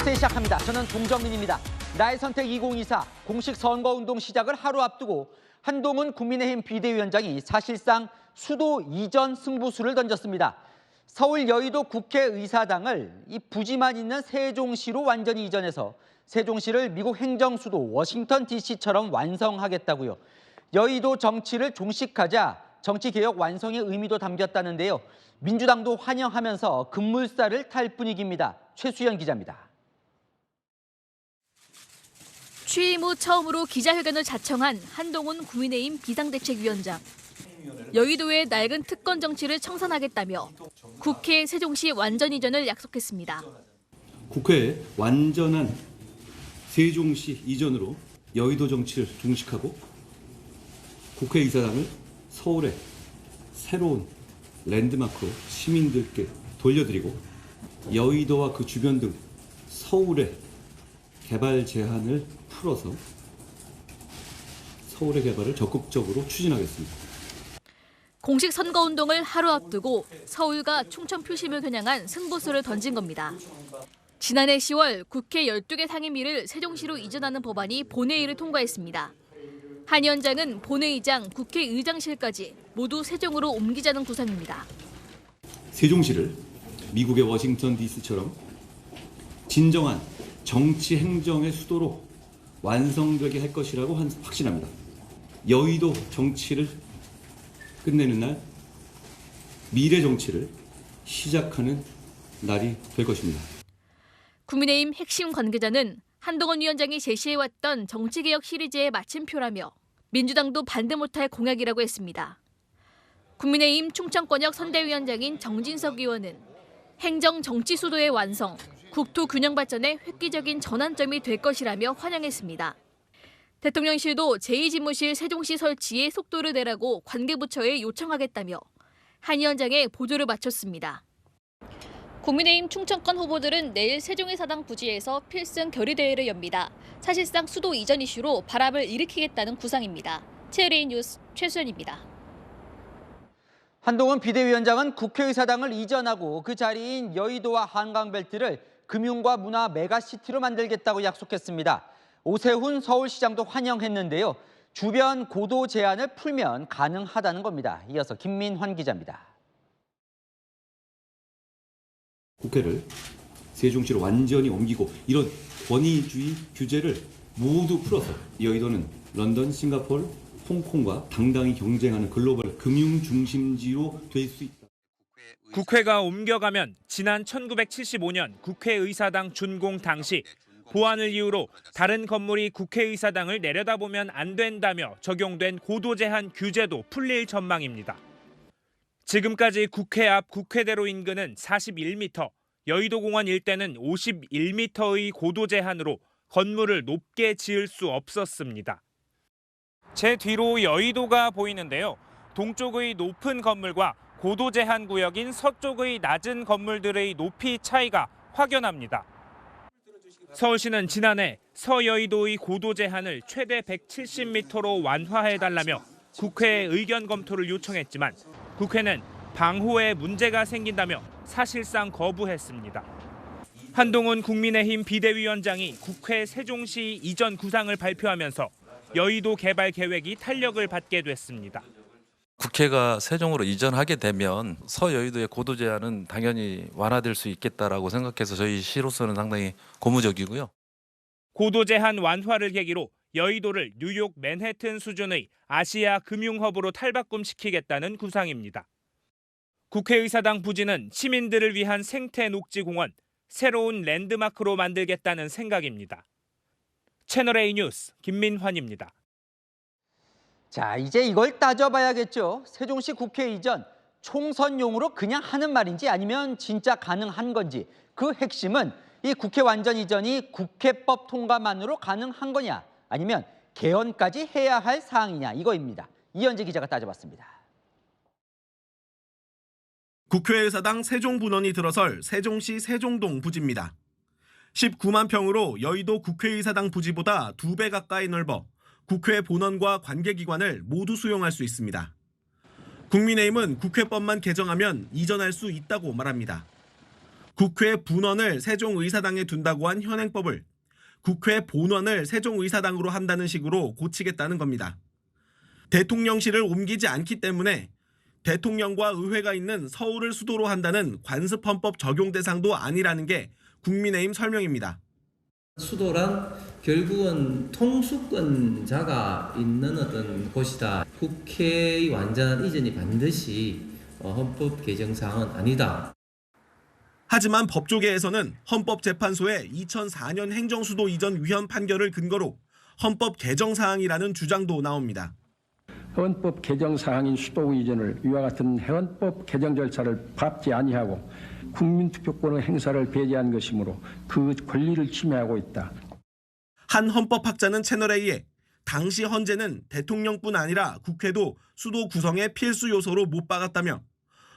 뉴스 시작합니다. 저는 동정민입니다. 나의 선택 2024 공식 선거운동 시작을 하루 앞두고 한동훈 국민의힘 비대위원장이 사실상 수도 이전 승부수를 던졌습니다. 서울 여의도 국회의사당을 이 부지만 있는 세종시로 완전히 이전해서 세종시를 미국 행정수도 워싱턴 DC처럼 완성하겠다고요. 여의도 정치를 종식하자 정치개혁 완성의 의미도 담겼다는데요. 민주당도 환영하면서 급물살을 탈 분위기입니다. 최수연 기자입니다. 취임 후 처음으로 기자회견을 자청한 한동훈 국민의힘 비상대책위원장. 여의도의 낡은 특권 정치를 청산하겠다며 국회 세종시 완전 이전을 약속했습니다. 국회의 완전한 세종시 이전으로 여의도 정치를 종식하고 국회의사당을 서울의 새로운 랜드마크로 시민들께 돌려드리고 여의도와 그 주변 등 서울의 개발 제한을 풀어서 서울의 개발을 적극적으로 추진하겠습니다. 공식 선거운동을 하루 앞두고 서울과 충청 표심을 겨냥한 승부수를 던진 겁니다. 지난해 10월 국회 12개 상임위를 세종시로 이전하는 법안이 본회의를 통과했습니다. 한 위원장은 본회의장, 국회의장실까지 모두 세종으로 옮기자는 구상입니다. 세종시를 미국의 워싱턴 DC처럼 진정한 정치 행정의 수도로 완성되게 할 것이라고 확신합니다. 여의도 정치를 끝내는 날, 미래 정치를 시작하는 날이 될 것입니다. 국민의힘 핵심 관계자는 한동훈 위원장이 제시해왔던 정치개혁 시리즈의 마침표라며 민주당도 반대 못할 공약이라고 했습니다. 국민의힘 충청권역 선대위원장인 정진석 의원은 행정 정치 수도의 완성, 국토 균형 발전의 획기적인 전환점이 될 것이라며 환영했습니다. 대통령실도 제2집무실 세종시 설치에 속도를 내라고 관계부처에 요청하겠다며 한 위원장의 보조를 마쳤습니다. 국민의힘 충청권 후보들은 내일 세종의사당 부지에서 필승 결의대회를 엽니다. 사실상 수도 이전 이슈로 바람을 일으키겠다는 구상입니다. TLA 뉴스 최수연입니다. 한동훈 비대위원장은 국회의사당을 이전하고 그 자리인 여의도와 한강벨트를 금융과 문화 메가시티로 만들겠다고 약속했습니다. 오세훈 서울시장도 환영했는데요. 주변 고도 제한을 풀면 가능하다는 겁니다. 이어서 김민환 기자입니다. 국회를 세종시로 완전히 옮기고 이런 권위주의 규제를 모두 풀어서 여의도는 런던, 싱가포르, 홍콩과 당당히 경쟁하는 글로벌 금융 중심지로 될 수 있다. 국회가 옮겨가면 지난 1975년 국회의사당 준공 당시 보안을 이유로 다른 건물이 국회의사당을 내려다보면 안 된다며 적용된 고도 제한 규제도 풀릴 전망입니다. 지금까지 국회 앞 국회대로 인근은 41m, 여의도공원 일대는 51m의 고도 제한으로 건물을 높게 지을 수 없었습니다. 제 뒤로 여의도가 보이는데요. 동쪽의 높은 건물과 고도 제한 구역인 서쪽의 낮은 건물들의 높이 차이가 확연합니다. 서울시는 지난해 서여의도의 고도 제한을 최대 170m로 완화해달라며 국회에 의견 검토를 요청했지만 국회는 방호에 문제가 생긴다며 사실상 거부했습니다. 한동훈 국민의힘 비대위원장이 국회 세종시 이전 구상을 발표하면서 여의도 개발 계획이 탄력을 받게 됐습니다. 국회가 세종으로 이전하게 되면 서여의도의 고도 제한은 당연히 완화될 수 있겠다라고 생각해서 저희 시로서는 상당히 고무적이고요. 고도 제한 완화를 계기로 여의도를 뉴욕 맨해튼 수준의 아시아 금융허브로 탈바꿈시키겠다는 구상입니다. 국회의사당 부지는 시민들을 위한 생태 녹지공원, 새로운 랜드마크로 만들겠다는 생각입니다. 채널A 뉴스 김민환입니다. 자, 이제 이걸 따져봐야겠죠. 세종시 국회 이전 총선용으로 그냥 하는 말인지 아니면 진짜 가능한 건지. 그 핵심은 이 국회 완전 이전이 국회법 통과만으로 가능한 거냐 아니면 개헌까지 해야 할 사항이냐 이거입니다. 이현재 기자가 따져봤습니다. 국회의사당 세종분원이 들어설 세종시 세종동 부지입니다. 19만 평으로 여의도 국회의사당 부지보다 2배 가까이 넓어 국회 본원과 관계기관을 모두 수용할 수 있습니다. 국민의힘은 국회법만 개정하면 이전할 수 있다고 말합니다. 국회 분원을 세종의사당에 둔다고 한 현행법을 국회 본원을 세종의사당으로 한다는 식으로 고치겠다는 겁니다. 대통령실을 옮기지 않기 때문에 대통령과 의회가 있는 서울을 수도로 한다는 관습헌법 적용 대상도 아니라는 게 국민의힘 설명입니다. 수도란 결국은 통수권자가 있는 어떤 곳이다. 국회의 완전한 이전이 반드시 헌법 개정사항은 아니다. 하지만 법조계에서는 헌법재판소의 2004년 행정수도 이전 위헌 판결을 근거로 헌법 개정 사항이라는 주장도 나옵니다. 헌법 개정 사항인 수도 이전을 위와 같은 헌법 개정 절차를 밟지 아니하고 국민투표권의 행사를 배제한 것이므로 그 권리를 침해하고 있다. 한 헌법학자는 채널A에 당시 헌재는 대통령뿐 아니라 국회도 수도 구성의 필수 요소로 못 박았다며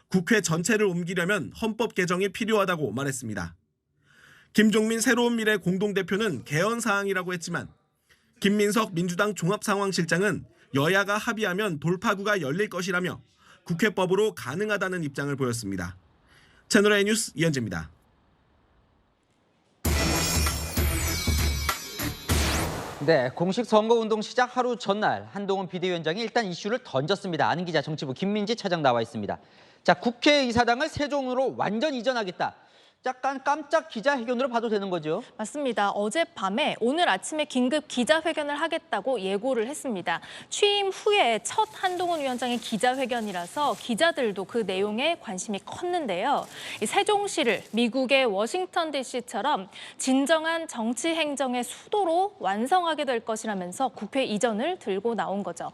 국회 전체를 옮기려면 헌법 개정이 필요하다고 말했습니다. 김종민 새로운 미래 공동대표는 개헌 사항이라고 했지만 김민석 민주당 종합상황실장은 여야가 합의하면 돌파구가 열릴 것이라며 국회법으로 가능하다는 입장을 보였습니다. 채널A 뉴스 이현재입니다. 네, 공식 선거운동 시작 하루 전날 한동훈 비대위원장이 일단 이슈를 던졌습니다. 아는 기자 정치부 김민지 차장 나와 있습니다. 자, 국회의사당을 세종으로 완전 이전하겠다. 약간 깜짝 기자회견으로 봐도 되는 거죠? 맞습니다. 어젯밤에 오늘 아침에 긴급 기자회견을 하겠다고 예고를 했습니다. 취임 후에 첫 한동훈 위원장의 기자회견이라서 기자들도 그 내용에 관심이 컸는데요. 이 세종시를 미국의 워싱턴 DC처럼 진정한 정치 행정의 수도로 완성하게 될 것이라면서 국회 이전을 들고 나온 거죠.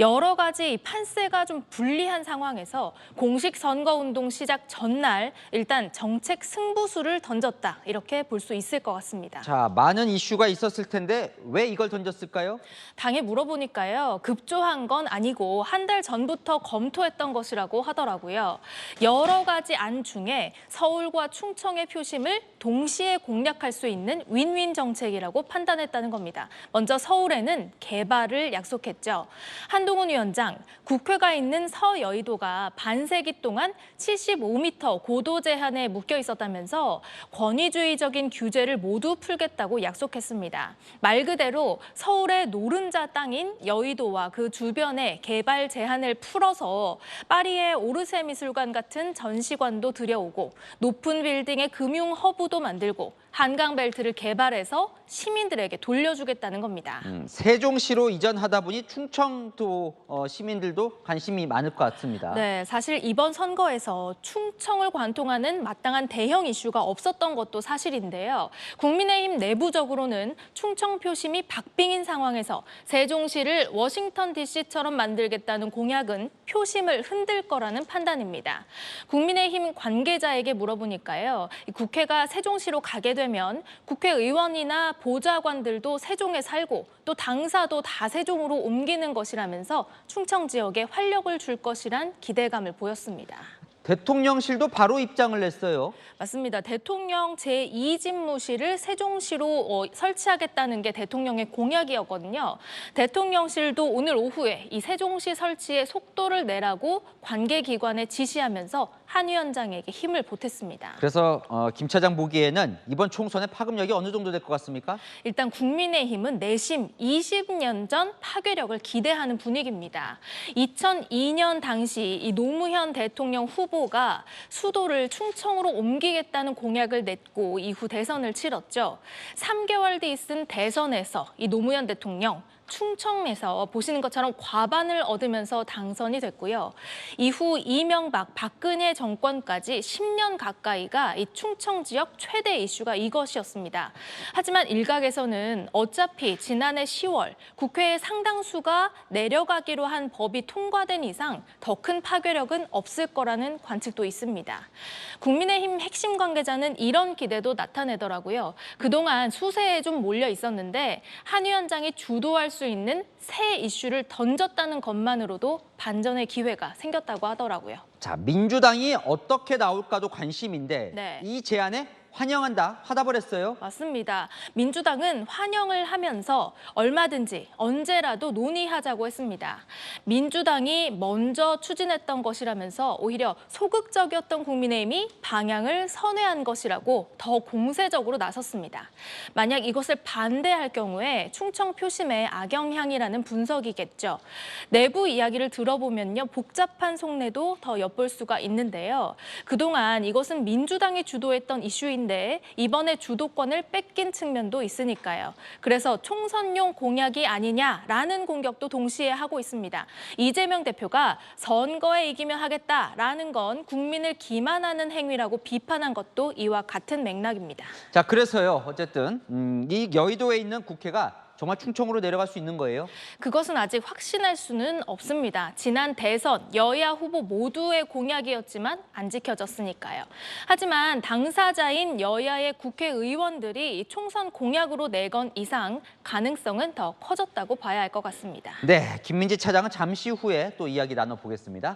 여러 가지 판세가 좀 불리한 상황에서 공식 선거운동 시작 전날 일단 정책 승부수를 던졌다, 이렇게 볼 수 있을 것 같습니다. 자, 많은 이슈가 있었을 텐데 왜 이걸 던졌을까요? 당에 물어보니까요, 급조한 건 아니고 한 달 전부터 검토했던 것이라고 하더라고요. 여러 가지 안 중에 서울과 충청의 표심을 동시에 공략할 수 있는 윈윈 정책이라고 판단했다는 겁니다. 먼저 서울에는 개발을 약속했죠. 한동훈 위원장, 국회가 있는 서여의도가 반세기 동안 75m 고도 제한에 묶여 있었다면서 권위주의적인 규제를 모두 풀겠다고 약속했습니다. 말 그대로 서울의 노른자 땅인 여의도와 그 주변에 개발 제한을 풀어서 파리의 오르세 미술관 같은 전시관도 들여오고 높은 빌딩의 금융 허브도 만들고 한강 벨트를 개발해서 시민들에게 돌려주겠다는 겁니다. 세종시로 이전하다 보니 충청도 시민들도 관심이 많을 것 같습니다. 네, 사실 이번 선거에서 충청을 관통하는 마땅한 대형 이슈가 없었던 것도 사실인데요. 국민의힘 내부적으로는 충청 표심이 박빙인 상황에서 세종시를 워싱턴 DC처럼 만들겠다는 공약은 표심을 흔들 거라는 판단입니다. 국민의힘 관계자에게 물어보니까요, 국회가 세종시로 가게 되면 국회의원이나 보좌관들도 세종에 살고 또 당사도 다 세종으로 옮기는 것이라면서 충청 지역에 활력을 줄 것이란 기대감을 보였습니다. 대통령실도 바로 입장을 냈어요. 맞습니다. 대통령 제2집무실을 세종시로 설치하겠다는 게 대통령의 공약이었거든요. 대통령실도 오늘 오후에 이 세종시 설치에 속도를 내라고 관계기관에 지시하면서 한 위원장에게 힘을 보탰습니다. 그래서 김 차장 보기에는 이번 총선의 파급력이 어느 정도 될 것 같습니까? 일단 국민의힘은 내심 20년 전 파괴력을 기대하는 분위기입니다. 2002년 당시 이 노무현 대통령 후보가 수도를 충청으로 옮기겠다는 공약을 냈고 이후 대선을 치렀죠. 3개월 뒤 있은 대선에서 이 노무현 대통령 충청에서 보시는 것처럼 과반을 얻으면서 당선이 됐고요. 이후 이명박, 박근혜 정권까지 10년 가까이가 이 충청 지역 최대 이슈가 이것이었습니다. 하지만 일각에서는 어차피 지난해 10월 국회의 상당수가 내려가기로 한 법이 통과된 이상 더 큰 파괴력은 없을 거라는 관측도 있습니다. 국민의힘 핵심 관계자는 이런 기대도 나타내더라고요. 그동안 수세에 좀 몰려 있었는데 한 위원장이 주도할 수 있는 새 이슈를 던졌다는 것만으로도 반전의 기회가 생겼다고 하더라고요. 자, 민주당이 어떻게 나올까도 관심인데 네. 이 제안에 환영한다, 화답을 했어요. 맞습니다. 민주당은 환영을 하면서 얼마든지 언제라도 논의하자고 했습니다. 민주당이 먼저 추진했던 것이라면서 오히려 소극적이었던 국민의힘이 방향을 선회한 것이라고 더 공세적으로 나섰습니다. 만약 이것을 반대할 경우에 충청 표심의 악영향이라는 분석이겠죠. 내부 이야기를 들어보면요, 복잡한 속내도 더 엿볼 수가 있는데요. 그동안 이것은 민주당이 주도했던 이슈인데 이번에 주도권을 뺏긴 측면도 있으니까요. 그래서 총선용 공약이 아니냐라는 공격도 동시에 하고 있습니다. 이재명 대표가 선거에 이기면 하겠다라는 건 국민을 기만하는 행위라고 비판한 것도 이와 같은 맥락입니다. 자, 그래서요. 어쨌든 이 여의도에 있는 국회가 정말 충청으로 내려갈 수 있는 거예요? 그것은 아직 확신할 수는 없습니다. 지난 대선 여야 후보 모두의 공약이었지만 안 지켜졌으니까요. 하지만 당사자인 여야의 국회의원들이 총선 공약으로 내건 이상 가능성은 더 커졌다고 봐야 할 것 같습니다. 네, 김민지 차장은 잠시 후에 또 이야기 나눠보겠습니다.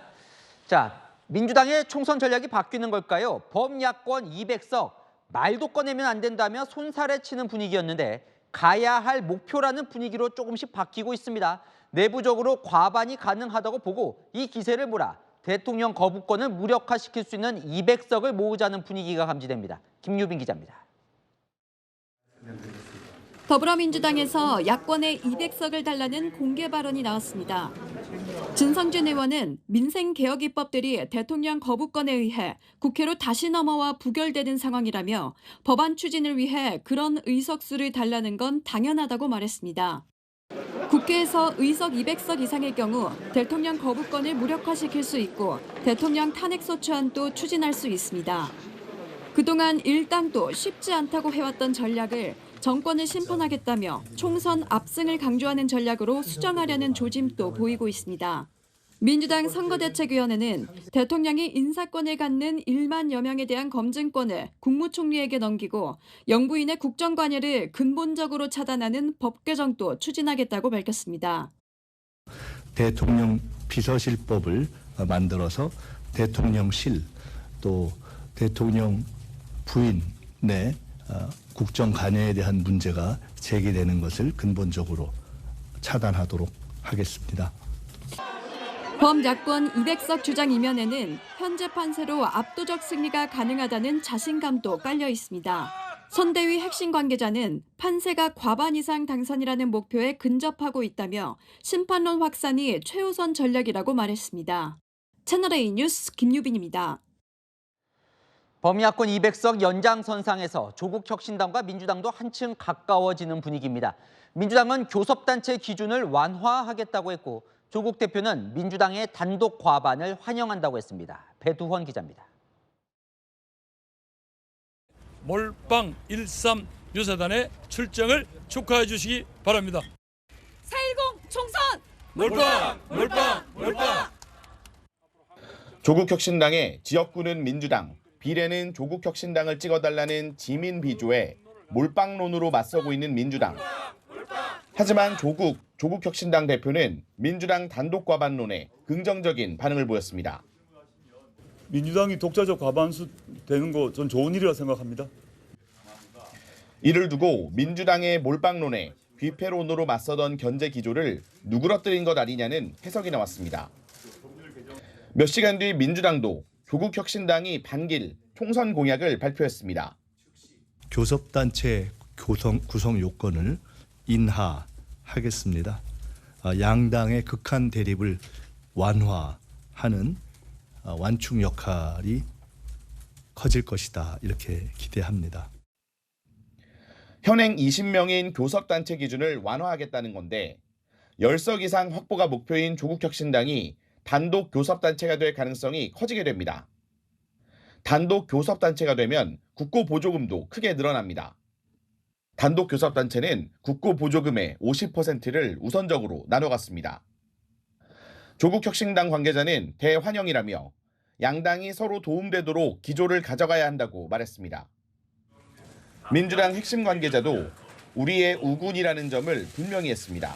자, 민주당의 총선 전략이 바뀌는 걸까요? 범야권 200석, 말도 꺼내면 안 된다며 손살에 치는 분위기였는데 가야 할 목표라는 분위기로 조금씩 바뀌고 있습니다. 내부적으로 과반이 가능하다고 보고 이 기세를 몰아 대통령 거부권을 무력화시킬 수 있는 200석을 모으자는 분위기가 감지됩니다. 김유빈 기자입니다. 더불어민주당에서 야권에 200석을 달라는 공개 발언이 나왔습니다. 진성준 의원은 민생개혁 입법들이 대통령 거부권에 의해 국회로 다시 넘어와 부결되는 상황이라며 법안 추진을 위해 그런 의석수를 달라는 건 당연하다고 말했습니다. 국회에서 의석 200석 이상의 경우 대통령 거부권을 무력화시킬 수 있고 대통령 탄핵소추안도 추진할 수 있습니다. 그동안 일당도 쉽지 않다고 해왔던 전략을 정권을 심판하겠다며 총선 압승을 강조하는 전략으로 수정하려는 조짐도 보이고 있습니다. 민주당 선거대책위원회는 대통령이 인사권을 갖는 1만여 명에 대한 검증권을 국무총리에게 넘기고 영부인의 국정관여를 근본적으로 차단하는 법 개정도 추진하겠다고 밝혔습니다. 대통령 비서실법을 만들어서 대통령실 또 대통령 부인의 국정 관여에 대한 문제가 제기되는 것을 근본적으로 차단하도록 하겠습니다. 범야권 200석 주장 이면에는 현재 판세로 압도적 승리가 가능하다는 자신감도 깔려 있습니다. 선대위 핵심 관계자는 판세가 과반 이상 당선이라는 목표에 근접하고 있다며 심판론 확산이 최우선 전략이라고 말했습니다. 채널A 뉴스 김유빈입니다. 범야권 200석 연장선상에서 조국혁신당과 민주당도 한층 가까워지는 분위기입니다. 민주당은 교섭단체 기준을 완화하겠다고 했고 조국 대표는 민주당의 단독 과반을 환영한다고 했습니다. 배두헌 기자입니다. 몰빵 13 유사단의 출정을 축하해 주시기 바랍니다. 4.10 총선! 몰빵! 조국혁신당의 지역구는 민주당, 비례는 조국혁신당을 찍어달라는 지민 비조에 몰빵론으로 맞서고 있는 민주당. 하지만 조국혁신당 대표는 민주당 단독 과반론에 긍정적인 반응을 보였습니다. 민주당이 독자적 과반수 되는 거 전 좋은 일이라 생각합니다. 이를 두고 민주당의 몰빵론에 귀패론으로 맞서던 견제 기조를 누그러뜨린 것 아니냐는 해석이 나왔습니다. 몇 시간 뒤 민주당도 조국혁신당이 반길 총선 공약을 발표했습니다. 교섭단체 구성 요건을 인하하겠습니다. 양당의 극한 대립을 완화하는 완충 역할이 커질 것이다 이렇게 기대합니다. 현행 20명인 교섭단체 기준을 완화하겠다는 건데 10석 이상 확보가 목표인 조국혁신당이 단독 교섭단체가 될 가능성이 커지게 됩니다. 단독 교섭단체가 되면 국고보조금도 크게 늘어납니다. 단독 교섭단체는 국고보조금의 50%를 우선적으로 나눠갔습니다. 조국혁신당 관계자는 대환영이라며 양당이 서로 도움되도록 기조를 가져가야 한다고 말했습니다. 민주당 핵심 관계자도 우리의 우군이라는 점을 분명히 했습니다.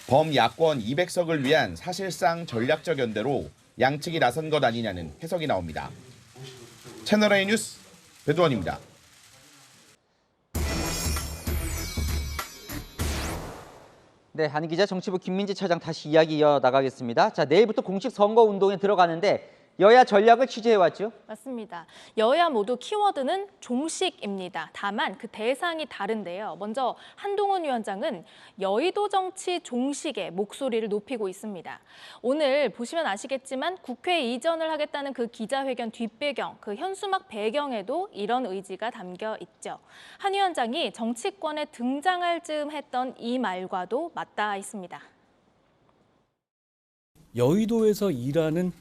범야권 200석을 위한 사실상 전략적 연대로 양측이 나선 것 아니냐는 해석이 나옵니다. 채널A 뉴스 배두원입니다. 네, 한 기자, 정치부 김민지 차장 다시 이야기 이어나가겠습니다. 자, 내일부터 공식 선거운동에 들어가는데 여야 전략을 취재해왔죠? 맞습니다. 여야 모두 키워드는 종식입니다. 다만 그 대상이 다른데요. 먼저 한동훈 위원장은 여의도 정치 종식에 목소리를 높이고 있습니다. 오늘 보시면 아시겠지만 국회 이전을 하겠다는 그 기자회견 뒷배경, 그 현수막 배경에도 이런 의지가 담겨 있죠. 한 위원장이 정치권에 등장할 즈음 했던 이 말과도 맞닿아 있습니다. 여의도에서 일하는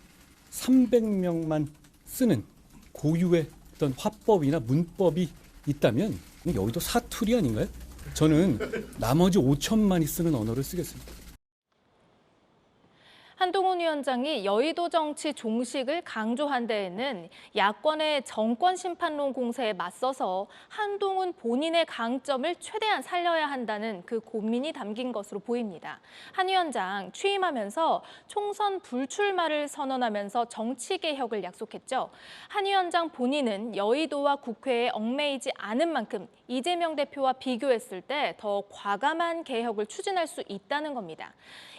300명만 쓰는 고유의 어떤 화법이나 문법이 있다면 여의도 사투리 아닌가요? 저는 나머지 5천만이 쓰는 언어를 쓰겠습니다. 한동훈 위원장이 여의도 정치 종식을 강조한 데에는 야권의 정권 심판론 공세에 맞서서 한동훈 본인의 강점을 최대한 살려야 한다는 그 고민이 담긴 것으로 보입니다. 한 위원장 취임하면서 총선 불출마를 선언하면서 정치개혁을 약속했죠. 한 위원장 본인은 여의도와 국회에 얽매이지 않은 만큼 이재명 대표와 비교했을 때 더 과감한 개혁을 추진할 수 있다는 겁니다.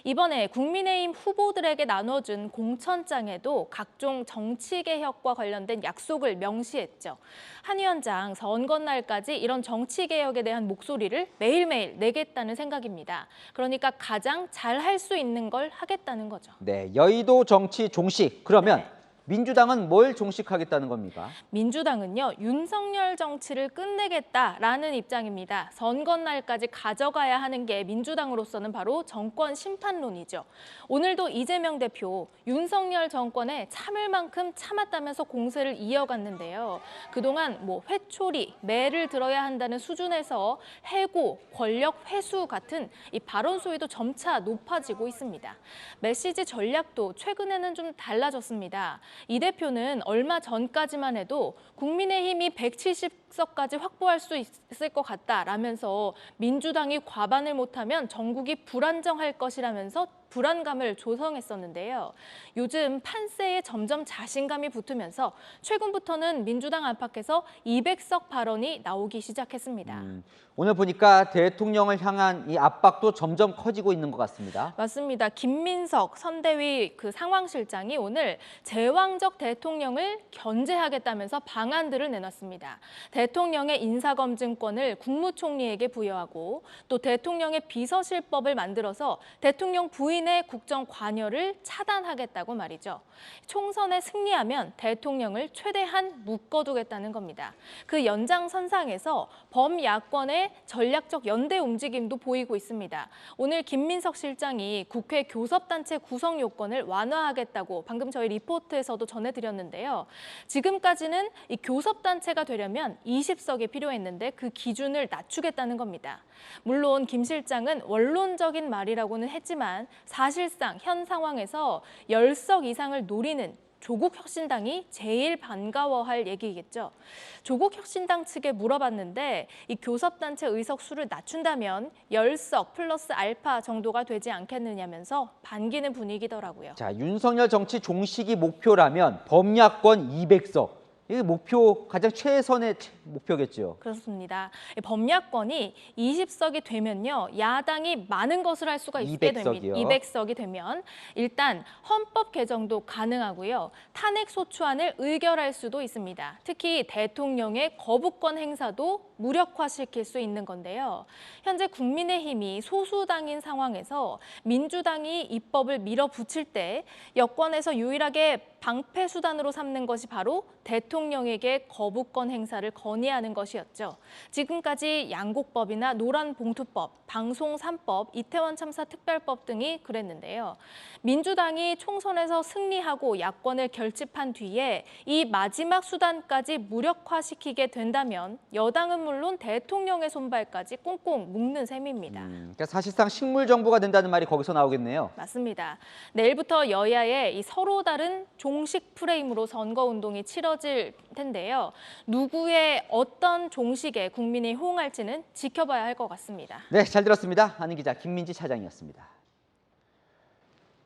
이번에 국민의힘 후보들에게 나눠준 공천장에도 각종 정치개혁과 관련된 약속을 명시했죠. 한 위원장 선거날까지 이런 정치개혁에 대한 목소리를 매일매일 내겠다는 생각입니다. 그러니까 가장 잘 할 수 있는 걸 하겠다는 거죠. 네, 여의도 정치 종식. 그러면 민주당은 뭘 종식하겠다는 겁니까? 민주당은요, 윤석열 정치를 끝내겠다라는 입장입니다. 선거날까지 가져가야 하는 게 민주당으로서는 바로 정권 심판론이죠. 오늘도 이재명 대표 윤석열 정권에 참을 만큼 참았다면서 공세를 이어갔는데요. 그동안 회초리, 매를 들어야 한다는 수준에서 해고, 권력 회수 같은 이 발언 수위도 점차 높아지고 있습니다. 메시지 전략도 최근에는 좀 달라졌습니다. 이 대표는 얼마 전까지만 해도 국민의힘이 170석까지 확보할 수 있을 것 같다라면서 민주당이 과반을 못하면 전국이 불안정할 것이라면서 불안감을 조성했었는데요. 요즘 판세에 점점 자신감이 붙으면서 최근부터는 민주당 안팎에서 200석 발언이 나오기 시작했습니다. 오늘 보니까 대통령을 향한 이 압박도 점점 커지고 있는 것 같습니다. 맞습니다. 김민석 선대위 그 상황실장이 오늘 제왕적 대통령을 견제하겠다면서 방안들을 내놨습니다. 대통령의 인사검증권을 국무총리에게 부여하고 또 대통령의 비서실법을 만들어서 대통령 부인의 국정 관여를 차단하겠다고 말이죠. 총선에 승리하면 대통령을 최대한 묶어두겠다는 겁니다. 그 연장선상에서 범야권의 전략적 연대 움직임도 보이고 있습니다. 오늘 김민석 실장이 국회 교섭단체 구성 요건을 완화하겠다고 방금 저희 리포트에서도 전해드렸는데요. 지금까지는 이 교섭단체가 되려면 20석이 필요했는데 그 기준을 낮추겠다는 겁니다. 물론 김 실장은 원론적인 말이라고는 했지만 사실상 현 상황에서 10석 이상을 노리는 조국혁신당이 제일 반가워할 얘기겠죠. 조국혁신당 측에 물어봤는데 이 교섭단체 의석 수를 낮춘다면 10석 플러스 알파 정도가 되지 않겠느냐면서 반기는 분위기더라고요. 자, 윤석열 정치 종식이 목표라면 범야권 200석. 이게 목표, 가장 최선의 목표겠죠. 그렇습니다. 범야권이 20석이 되면요, 야당이 많은 것을 할 수가 있게 됩니다. 200석이 되면 일단 헌법 개정도 가능하고요. 탄핵 소추안을 의결할 수도 있습니다. 특히 대통령의 거부권 행사도 무력화시킬 수 있는 건데요. 현재 국민의힘이 소수당인 상황에서 민주당이 입법을 밀어붙일 때 여권에서 유일하게 방패 수단으로 삼는 것이 바로 대통령에게 거부권 행사를 건의하는 것이었죠. 지금까지 양곡법이나 노란봉투법, 방송 3법, 이태원 참사 특별법 등이 그랬는데요. 민주당이 총선에서 승리하고 야권을 결집한 뒤에 이 마지막 수단까지 무력화시키게 된다면 여당은 물론 대통령의 손발까지 꽁꽁 묶는 셈입니다. 그러니까 사실상 식물 정부가 된다는 말이 거기서 나오겠네요. 맞습니다. 내일부터 여야의 이 서로 다른 종식 프레임으로 선거운동이 치러질 텐데요. 누구의 어떤 종식에 국민이 호응할지는 지켜봐야 할 것 같습니다. 네, 잘 들었습니다. 아는 기자 김민지 차장이었습니다.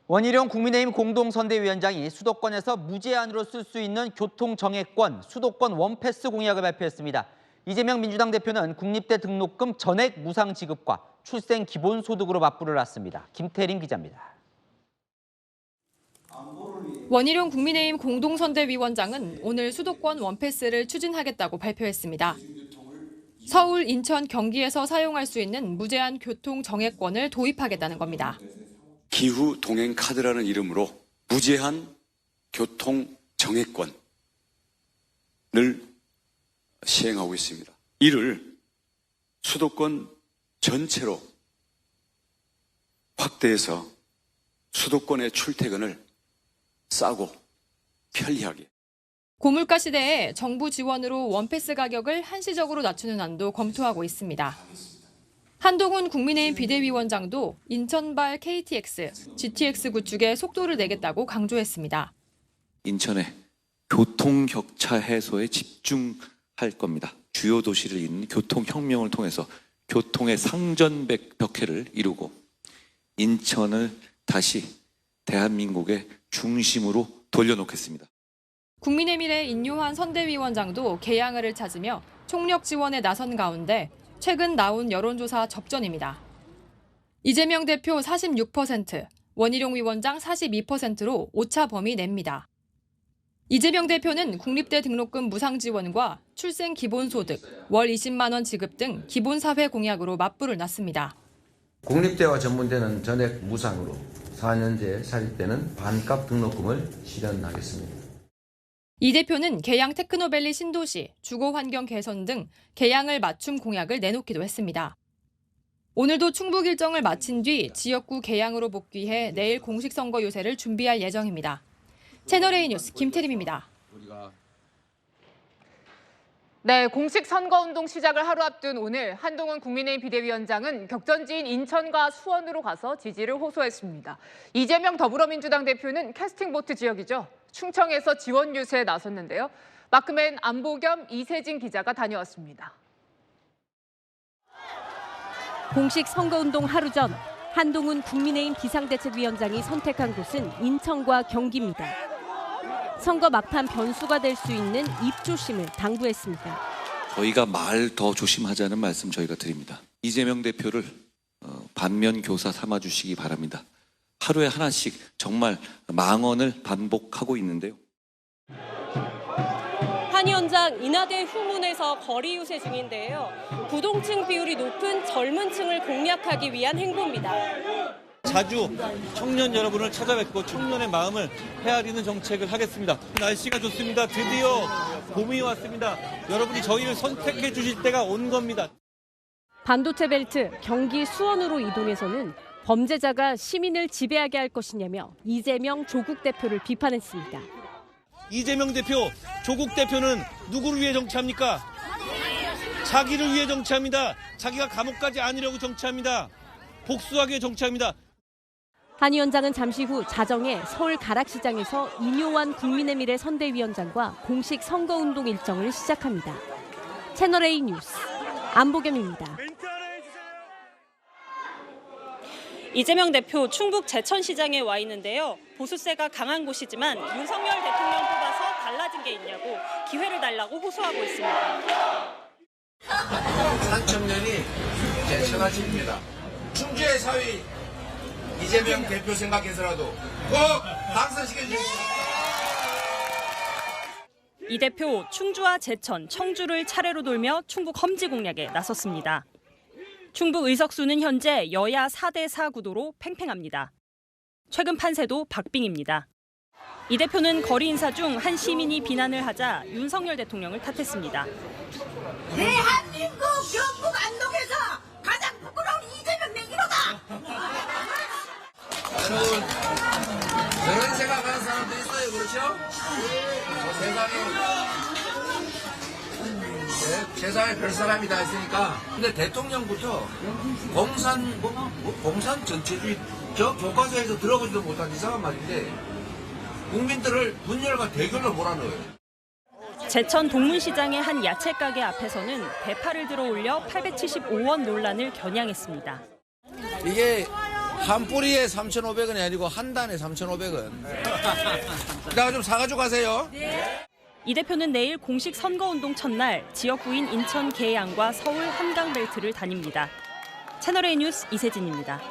원희룡 국민의힘 공동선대위원장이 수도권에서 무제한으로 쓸 수 있는 교통정액권, 수도권 원패스 공약을 발표했습니다. 이재명 민주당 대표는 국립대 등록금 전액 무상 지급과 출생 기본소득으로 맞불을 놨습니다. 김태림 기자입니다. 원희룡 국민의힘 공동선대위원장은 오늘 수도권 원패스를 추진하겠다고 발표했습니다. 서울, 인천, 경기에서 사용할 수 있는 무제한 교통 정액권을 도입하겠다는 겁니다. 기후 동행 카드라는 이름으로 무제한 교통 정액권을 시행하고 있습니다. 이를 수도권 전체로 확대해서 수도권의 출퇴근을 싸고 편리하게. 고물가 시대에 정부 지원으로 원패스 가격을 한시적으로 낮추는 안도 검토하고 있습니다. 한동훈 국민의힘 비대위원장도 인천발 KTX, GTX 구축에 속도를 내겠다고 강조했습니다. 인천의 교통 격차 해소에 집중할 겁니다. 주요 도시를 잇는 교통혁명을 통해서 교통의 상전벽해를 이루고 인천을 다시 대한민국의 중심으로 돌려놓겠습니다. 국민의힘의 인요한 선대위원장도 개양을을 찾으며 총력 지원에 나선 가운데 최근 나온 여론조사 접전입니다. 이재명 대표 46%, 원희룡 위원장 42%로 오차 범위 냅니다. 이재명 대표는 국립대 등록금 무상 지원과 출생 기본소득, 월 20만 원 지급 등 기본사회 공약으로 맞불을 놨습니다. 국립대와 전문대는 전액 무상으로 4년제 사립대는 반값 등록금을 실현하겠습니다. 이 대표는 개양 테크노밸리 신도시, 주거환경 개선 등 개양을 맞춤 공약을 내놓기도 했습니다. 오늘도 충북 일정을 마친 뒤 지역구 개양으로 복귀해 내일 공식 선거 유세를 준비할 예정입니다. 채널A 뉴스 김태림입니다. 네, 공식 선거운동 시작을 하루 앞둔 오늘 한동훈 국민의힘 비대위원장은 격전지인 인천과 수원으로 가서 지지를 호소했습니다. 이재명 더불어민주당 대표는 캐스팅보트 지역이죠. 충청에서 지원 유세에 나섰는데요. 마크맨 안보겸 이세진 기자가 다녀왔습니다. 공식 선거운동 하루 전 한동훈 국민의힘 비상대책위원장이 선택한 곳은 인천과 경기입니다. 선거 막판 변수가 될 수 있는 입조심을 당부했습니다. 저희가 말 더 조심하자는 말씀 저희가 드립니다. 이재명 대표를 반면 교사 삼아주시기 바랍니다. 하루에 하나씩 정말 망언을 반복하고 있는데요. 한 위원장 인하대 후문에서 거리 유세 중인데요. 부동층 비율이 높은 젊은 층을 공략하기 위한 행보입니다. 자주 청년 여러분을 찾아뵙고 청년의 마음을 헤아리는 정책을 하겠습니다. 날씨가 좋습니다. 드디어 봄이 왔습니다. 여러분이 저희를 선택해 주실 때가 온 겁니다. 반도체 벨트 경기 수원으로 이동해서는 범죄자가 시민을 지배하게 할 것이냐며 이재명 조국 대표를 비판했습니다. 이재명 대표, 조국 대표는 누구를 위해 정치합니까? 자기를 위해 정치합니다. 자기가 감옥 가지 않으려고 정치합니다. 복수하기 위해 정치합니다. 한 위원장은 잠시 후 자정에 서울 가락시장에서 인요한 국민의미래 선대위원장과 공식 선거운동 일정을 시작합니다. 채널A 뉴스 안보겸입니다. 이재명 대표 충북 제천시장에 와 있는데요. 보수세가 강한 곳이지만 윤석열 대통령 뽑아서 달라진 게 있냐고 기회를 달라고 호소하고 있습니다. 한 청년이 제천하십니다. 충주의 사위 이재명 대표 생각해서라도 꼭 당선시켜 주십시오. 이 대표 충주와 제천, 청주를 차례로 돌며 충북 험지 공략에 나섰습니다. 충북 의석수는 현재 여야 4대4 구도로 팽팽합니다. 최근 판세도 박빙입니다. 이 대표는 거리 인사 중 한 시민이 비난을 하자 윤석열 대통령을 탓했습니다. 대한민국 경북 안동에서 가장 부끄러운 이재명 내기로다. 여러분, 그런 생각하는 사람도 있어요, 그렇죠? 세상에 별 사람이 다 있으니까. 근데 대통령부터 공산 전체주의 저 교과서에서 들어보지도 못한 이상한 말인데 국민들을 분열과 대결로 몰아넣어요. 제천 동문시장의 한 야채 가게 앞에서는 대파를 들어 올려 875원 논란을 겨냥했습니다. 이게 한 뿌리에 3,500원이 아니고 한 단에 3,500원. 나 좀 사가지고 가세요. 이 대표는 내일 공식 선거운동 첫날 지역구인 인천 계양과 서울 한강벨트를 다닙니다. 채널A 뉴스 이세진입니다.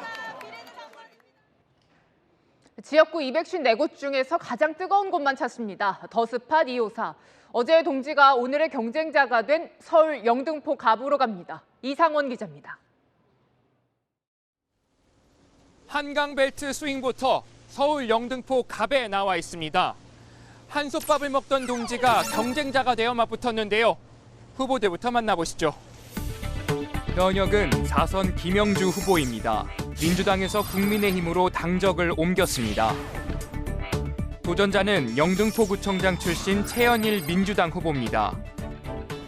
지역구 254곳 중에서 가장 뜨거운 곳만 찾습니다. 더스팟 254. 어제의 동지가 오늘의 경쟁자가 된 서울 영등포 갑으로 갑니다. 이상원 기자입니다. 한강벨트 스윙부터 서울 영등포 갑에 나와 있습니다. 한솥밥을 먹던 동지가 경쟁자가 되어 맞붙었는데요. 후보들부터 만나보시죠. 현역은 4선 김영주 후보입니다. 민주당에서 국민의힘으로 당적을 옮겼습니다. 도전자는 영등포구청장 출신 최연일 민주당 후보입니다.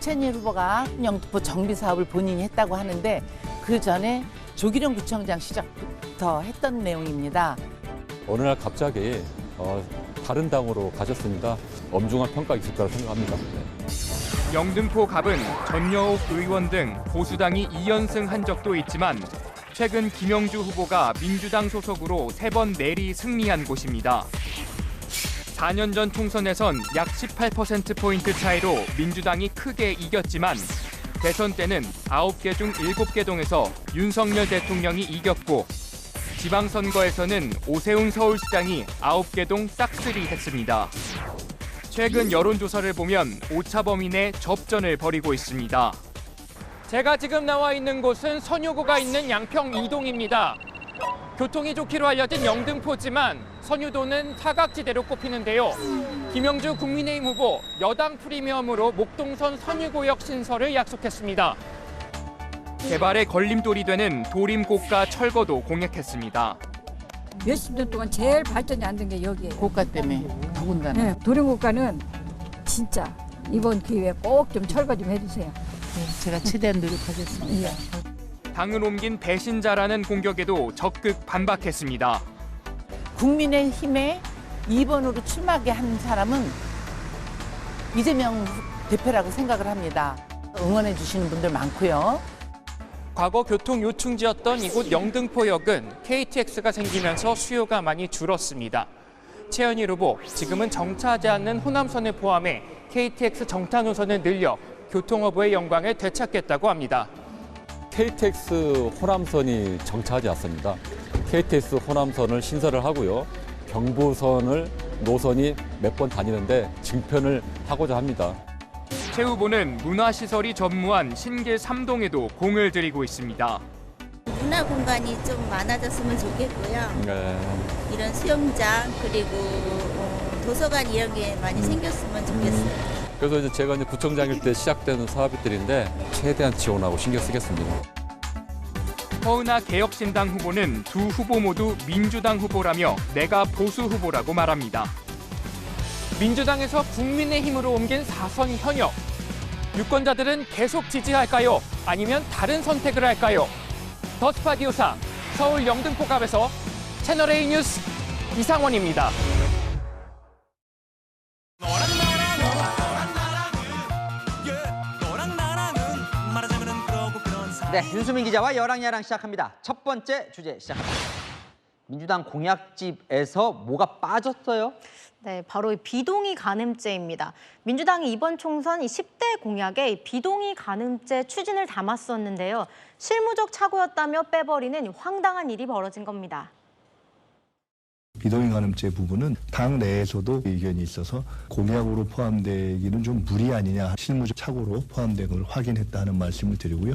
최연일 후보가 영등포 정비 사업을 본인이 했다고 하는데 그 전에 조기룡 구청장 시절부터 했던 내용입니다. 어느 날 갑자기 다른 당으로 가셨습니다. 엄중한 평가가 있을 거라 생각합니다. 네. 영등포 갑은 전여옥 의원 등 보수당이 2연승한 적도 있지만 최근 김영주 후보가 민주당 소속으로 3번 내리 승리한 곳입니다. 4년 전 총선에선 약 18%포인트 차이로 민주당이 크게 이겼지만 대선 때는 9개 중 7개 동에서 윤석열 대통령이 이겼고 지방선거에서는 오세훈 서울시장이 9개 동 싹쓸이 했습니다. 최근 여론조사를 보면 오차범위 내 접전을 벌이고 있습니다. 제가 지금 나와 있는 곳은 선유구가 있는 양평 2동입니다. 교통이 좋기로 알려진 영등포지만 선유도는 사각지대로 꼽히는데요. 김영주 국민의힘 후보 여당 프리미엄으로 목동선 선유구역 신설을 약속했습니다. 개발의 걸림돌이 되는 도림고가 철거도 공약했습니다. 몇십 년 동안 제일 발전이 안 된 게 여기예요. 고가 때문에 더군다나. 네, 도림고가는 진짜 이번 기회에 꼭 좀 철거 좀 해주세요. 네, 제가 최대한 노력하겠습니다. 당을 옮긴 배신자라는 공격에도 적극 반박했습니다. 국민의힘에 2번으로 출마하게 한 사람은 이재명 대표라고 생각을 합니다. 응원해 주시는 분들 많고요. 과거 교통 요충지였던 이곳 영등포역은 KTX가 생기면서 수요가 많이 줄었습니다. 최연일 후보, 지금은 정차하지 않는 호남선을 포함해 KTX 정타 노선을 늘려 교통허브의 영광을 되찾겠다고 합니다. KTX 호남선이 정차하지 않습니다. KTX 호남선을 신설을 하고요. 경부선을 노선이 몇 번 다니는데 증편을 하고자 합니다. 최 후보는 문화시설이 전무한 신길 3동에도 공을 들이고 있습니다. 문화 공간이 좀 많아졌으면 좋겠고요. 네. 이런 수영장 그리고 도서관 이런 게 많이 생겼으면 좋겠어요. 그래서 이제 제가 구청장일 때 시작되는 사업들인데 최대한 지원하고 신경 쓰겠습니다. 허은하 개혁신당 후보는 두 후보 모두 민주당 후보라며 내가 보수 후보라고 말합니다. 민주당에서 국민의힘으로 옮긴 4선 현역. 유권자들은 계속 지지할까요? 아니면 다른 선택을 할까요? 더스팟 254 서울 영등포갑에서 채널A 뉴스 이상원입니다. 네, 윤수민 기자와 여랑야랑 시작합니다. 첫 번째 주제 시작합니다. 민주당 공약집에서 뭐가 빠졌어요? 네, 바로 이 비동의 간음죄입니다. 민주당이 이번 총선 이 10대 공약에 이 비동의 간음죄 추진을 담았었는데요. 실무적 착오였다며 빼버리는 황당한 일이 벌어진 겁니다. 비동의 간음죄 부분은 당 내에서도 의견이 있어서 공약으로 포함되기는 좀 무리 아니냐, 실무적 착오로 포함된 걸 확인했다는 말씀을 드리고요.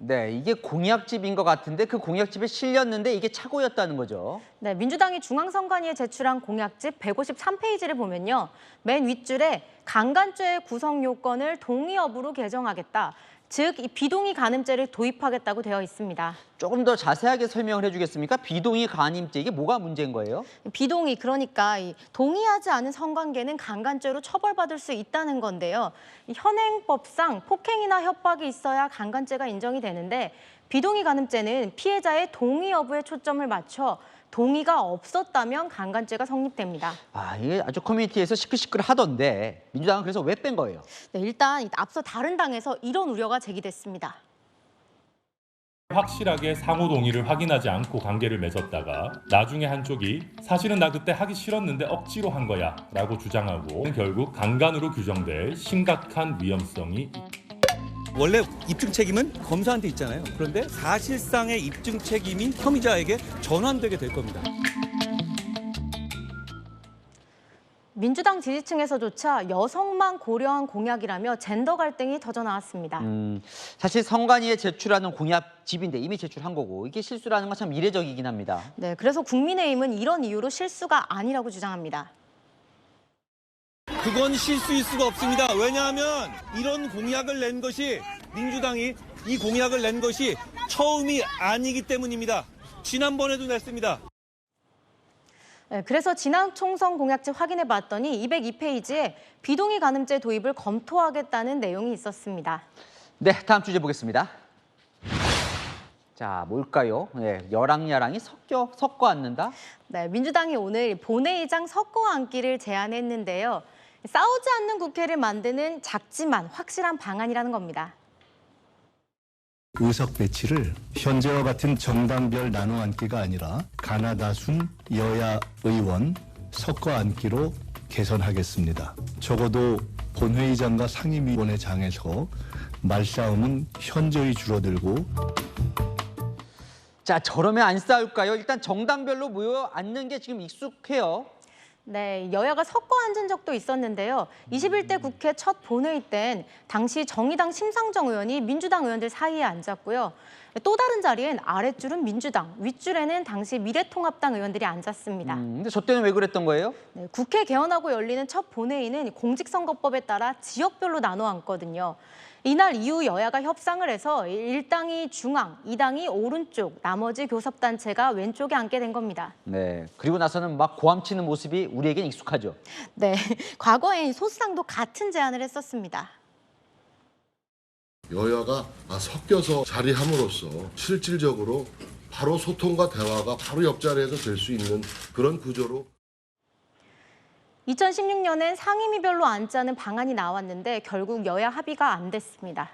네, 이게 공약집인 것 같은데 그 공약집에 실렸는데 이게 착오였다는 거죠. 네, 민주당이 중앙선관위에 제출한 공약집 153페이지를 보면요. 맨 윗줄에 강간죄의 구성 요건을 동의 여부로 개정하겠다. 즉, 이 비동의 간음죄를 도입하겠다고 되어 있습니다. 조금 더 자세하게 설명을 해주겠습니까? 비동의 간음죄, 이게 뭐가 문제인 거예요? 비동의, 그러니까 이 동의하지 않은 성관계는 강간죄로 처벌받을 수 있다는 건데요. 이 현행법상 폭행이나 협박이 있어야 강간죄가 인정이 되는데 비동의 간음죄는 피해자의 동의 여부에 초점을 맞춰 동의가 없었다면 강간죄가 성립됩니다. 이게 아주 커뮤니티에서 시끌시끌 하던데 민주당은 그래서 왜 뺀 거예요? 네, 일단 앞서 다른 당에서 이런 우려가 제기됐습니다. 확실하게 상호 동의를 확인하지 않고 관계를 맺었다가 나중에 한쪽이 사실은 나 그때 하기 싫었는데 억지로 한 거야 라고 주장하고 결국 강간으로 규정될 심각한 위험성이 원래 입증 책임은 검사한테 있잖아요. 그런데 사실상의 입증 책임이 혐의자에게 전환되게 될 겁니다. 민주당 지지층에서조차 여성만 고려한 공약이라며 젠더 갈등이 터져 나왔습니다. 사실 선관위에 제출하는 공약집인데 이미 제출한 거고 이게 실수라는 건 참 이례적이긴 합니다. 네, 그래서 국민의힘은 이런 이유로 실수가 아니라고 주장합니다. 그건 실수일 수가 없습니다. 왜냐하면 이런 공약을 낸 것이 민주당이 이 공약을 낸 것이 처음이 아니기 때문입니다. 지난번에도 냈습니다. 네, 그래서 지난 총선 공약집 확인해 봤더니 202페이지에 비동의 간음죄 도입을 검토하겠다는 내용이 있었습니다. 네, 다음 주제 보겠습니다. 자, 뭘까요? 네, 여랑야랑이 섞어 앉는다? 네, 민주당이 오늘 본회의장 섞어 앉기를 제안했는데요. 싸우지 않는 국회를 만드는 작지만 확실한 방안이라는 겁니다. 의석 배치를 현재와 같은 정당별 나눠 앉기가 아니라 가나다순 여야 의원 섞어 앉기로 개선하겠습니다. 적어도 본회의장과 상임위원회 장에서 말싸움은 현저히 줄어들고. 자, 저러면 안 싸울까요? 일단 정당별로 모여 앉는 게 지금 익숙해요. 네, 여야가 섞어 앉은 적도 있었는데요. 21대 국회 첫 본회의 땐 당시 정의당 심상정 의원이 민주당 의원들 사이에 앉았고요. 또 다른 자리엔 아랫줄은 민주당, 윗줄에는 당시 미래통합당 의원들이 앉았습니다. 근데 저 때는 왜 그랬던 거예요? 네, 국회 개원하고 열리는 첫 본회의는 공직선거법에 따라 지역별로 나눠 앉거든요. 이날 이후 여야가 협상을 해서 1당이 중앙, 2당이 오른쪽, 나머지 교섭단체가 왼쪽에 앉게 된 겁니다. 네, 그리고 나서는 막 고함치는 모습이 우리에겐 익숙하죠. 네, 과거엔 소수당도 같은 제안을 했었습니다. 여야가 섞여서 자리함으로써 실질적으로 바로 소통과 대화가 바로 옆자리에서 될 수 있는 그런 구조로. 2016년엔 상임위별로 앉자는 방안이 나왔는데 결국 여야 합의가 안 됐습니다.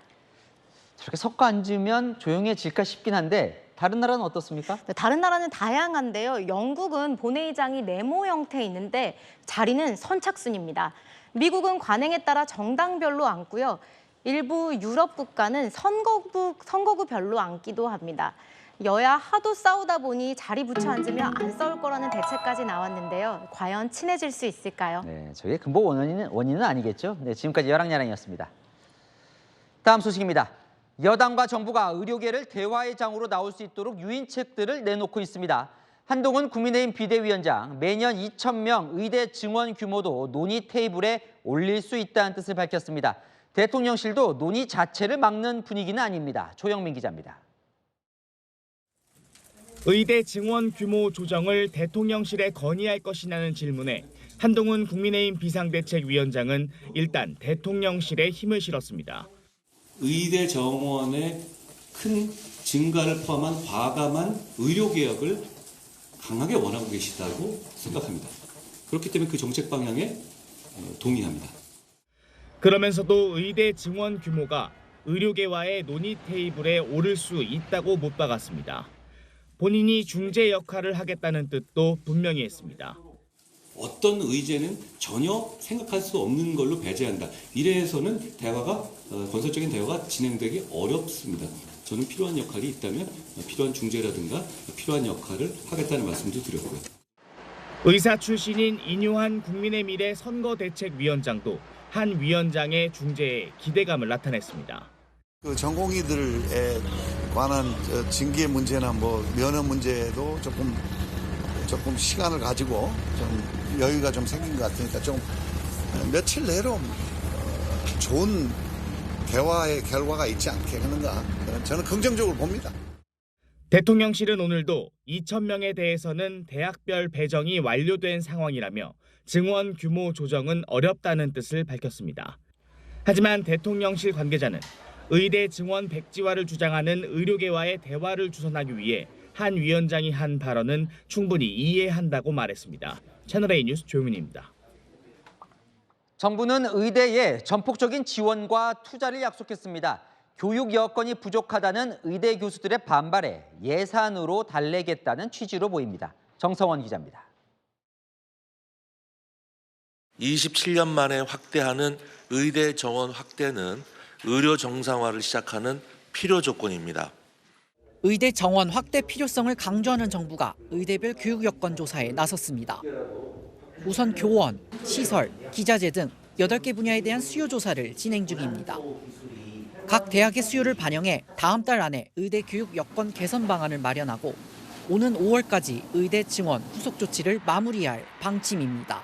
저렇게 섞어 앉으면 조용해질까 싶긴 한데 다른 나라는 어떻습니까? 네, 다른 나라는 다양한데요. 영국은 본회의장이 네모 형태에 있는데 자리는 선착순입니다. 미국은 관행에 따라 정당별로 앉고요. 일부 유럽 국가는 선거구별로 앉기도 합니다. 여야 하도 싸우다 보니 자리 붙여 앉으면 안 싸울 거라는 대책까지 나왔는데요. 과연 친해질 수 있을까요? 네, 저게 근본 원인은 아니겠죠. 네, 지금까지 여랑야랑이었습니다. 다음 소식입니다. 여당과 정부가 의료계를 대화의 장으로 나올 수 있도록 유인책들을 내놓고 있습니다. 한동훈 국민의힘 비대위원장, 매년 2,000명 의대 증원 규모도 논의 테이블에 올릴 수 있다는 뜻을 밝혔습니다. 대통령실도 논의 자체를 막는 분위기는 아닙니다. 조영민 기자입니다. 의대 증원 규모 조정을 대통령실에 건의할 것이냐는 질문에 한동훈 국민의힘 비상대책위원장은 일단 대통령실에 힘을 실었습니다. 의대 정원의 큰 증가를 포함한 과감한 의료개혁을 강하게 원하고 계시다고 생각합니다. 그렇기 때문에 그 정책 방향에 동의합니다. 그러면서도 의대 증원 규모가 의료계와의 논의 테이블에 오를 수 있다고 못 박았습니다. 본인이 중재 역할을 하겠다는 뜻도 분명히 했습니다. 어떤 의제는 전혀 생각할 수 없는 걸로 배제한다. 이래서는 대화가 건설적인 대화가 진행되기 어렵습니다. 저는 필요한 역할이 있다면 필요한 중재라든가 필요한 역할을 하겠다는 말씀도 드렸고요. 의사 출신인 인요한 국민의미래 선거대책위원장도 한 위원장의 중재에 기대감을 나타냈습니다. 그 전공의들에 관한 징계 문제나 면허 문제도 조금 시간을 가지고 좀 여유가 좀 생긴 것 같으니까 좀 며칠 내로 좋은 대화의 결과가 있지 않겠는가, 저는 긍정적으로 봅니다. 대통령실은 오늘도 2,000명에 대해서는 대학별 배정이 완료된 상황이라며 증원 규모 조정은 어렵다는 뜻을 밝혔습니다. 하지만 대통령실 관계자는 의대 증원 백지화를 주장하는 의료계와의 대화를 주선하기 위해 한 위원장이 한 발언은 충분히 이해한다고 말했습니다. 채널A 뉴스 조용민입니다. 정부는 의대에 전폭적인 지원과 투자를 약속했습니다. 교육 여건이 부족하다는 의대 교수들의 반발에 예산으로 달래겠다는 취지로 보입니다. 정성원 기자입니다. 27년 만에 확대하는 의대 정원 확대는 의료 정상화를 시작하는 필요 조건입니다. 의대 정원 확대 필요성을 강조하는 정부가 의대별 교육 여건 조사에 나섰습니다. 우선 교원, 시설, 기자재 등 8개 분야에 대한 수요 조사를 진행 중입니다. 각 대학의 수요를 반영해 다음 달 안에 의대 교육 여건 개선 방안을 마련하고 오는 5월까지 의대 증원 후속 조치를 마무리할 방침입니다.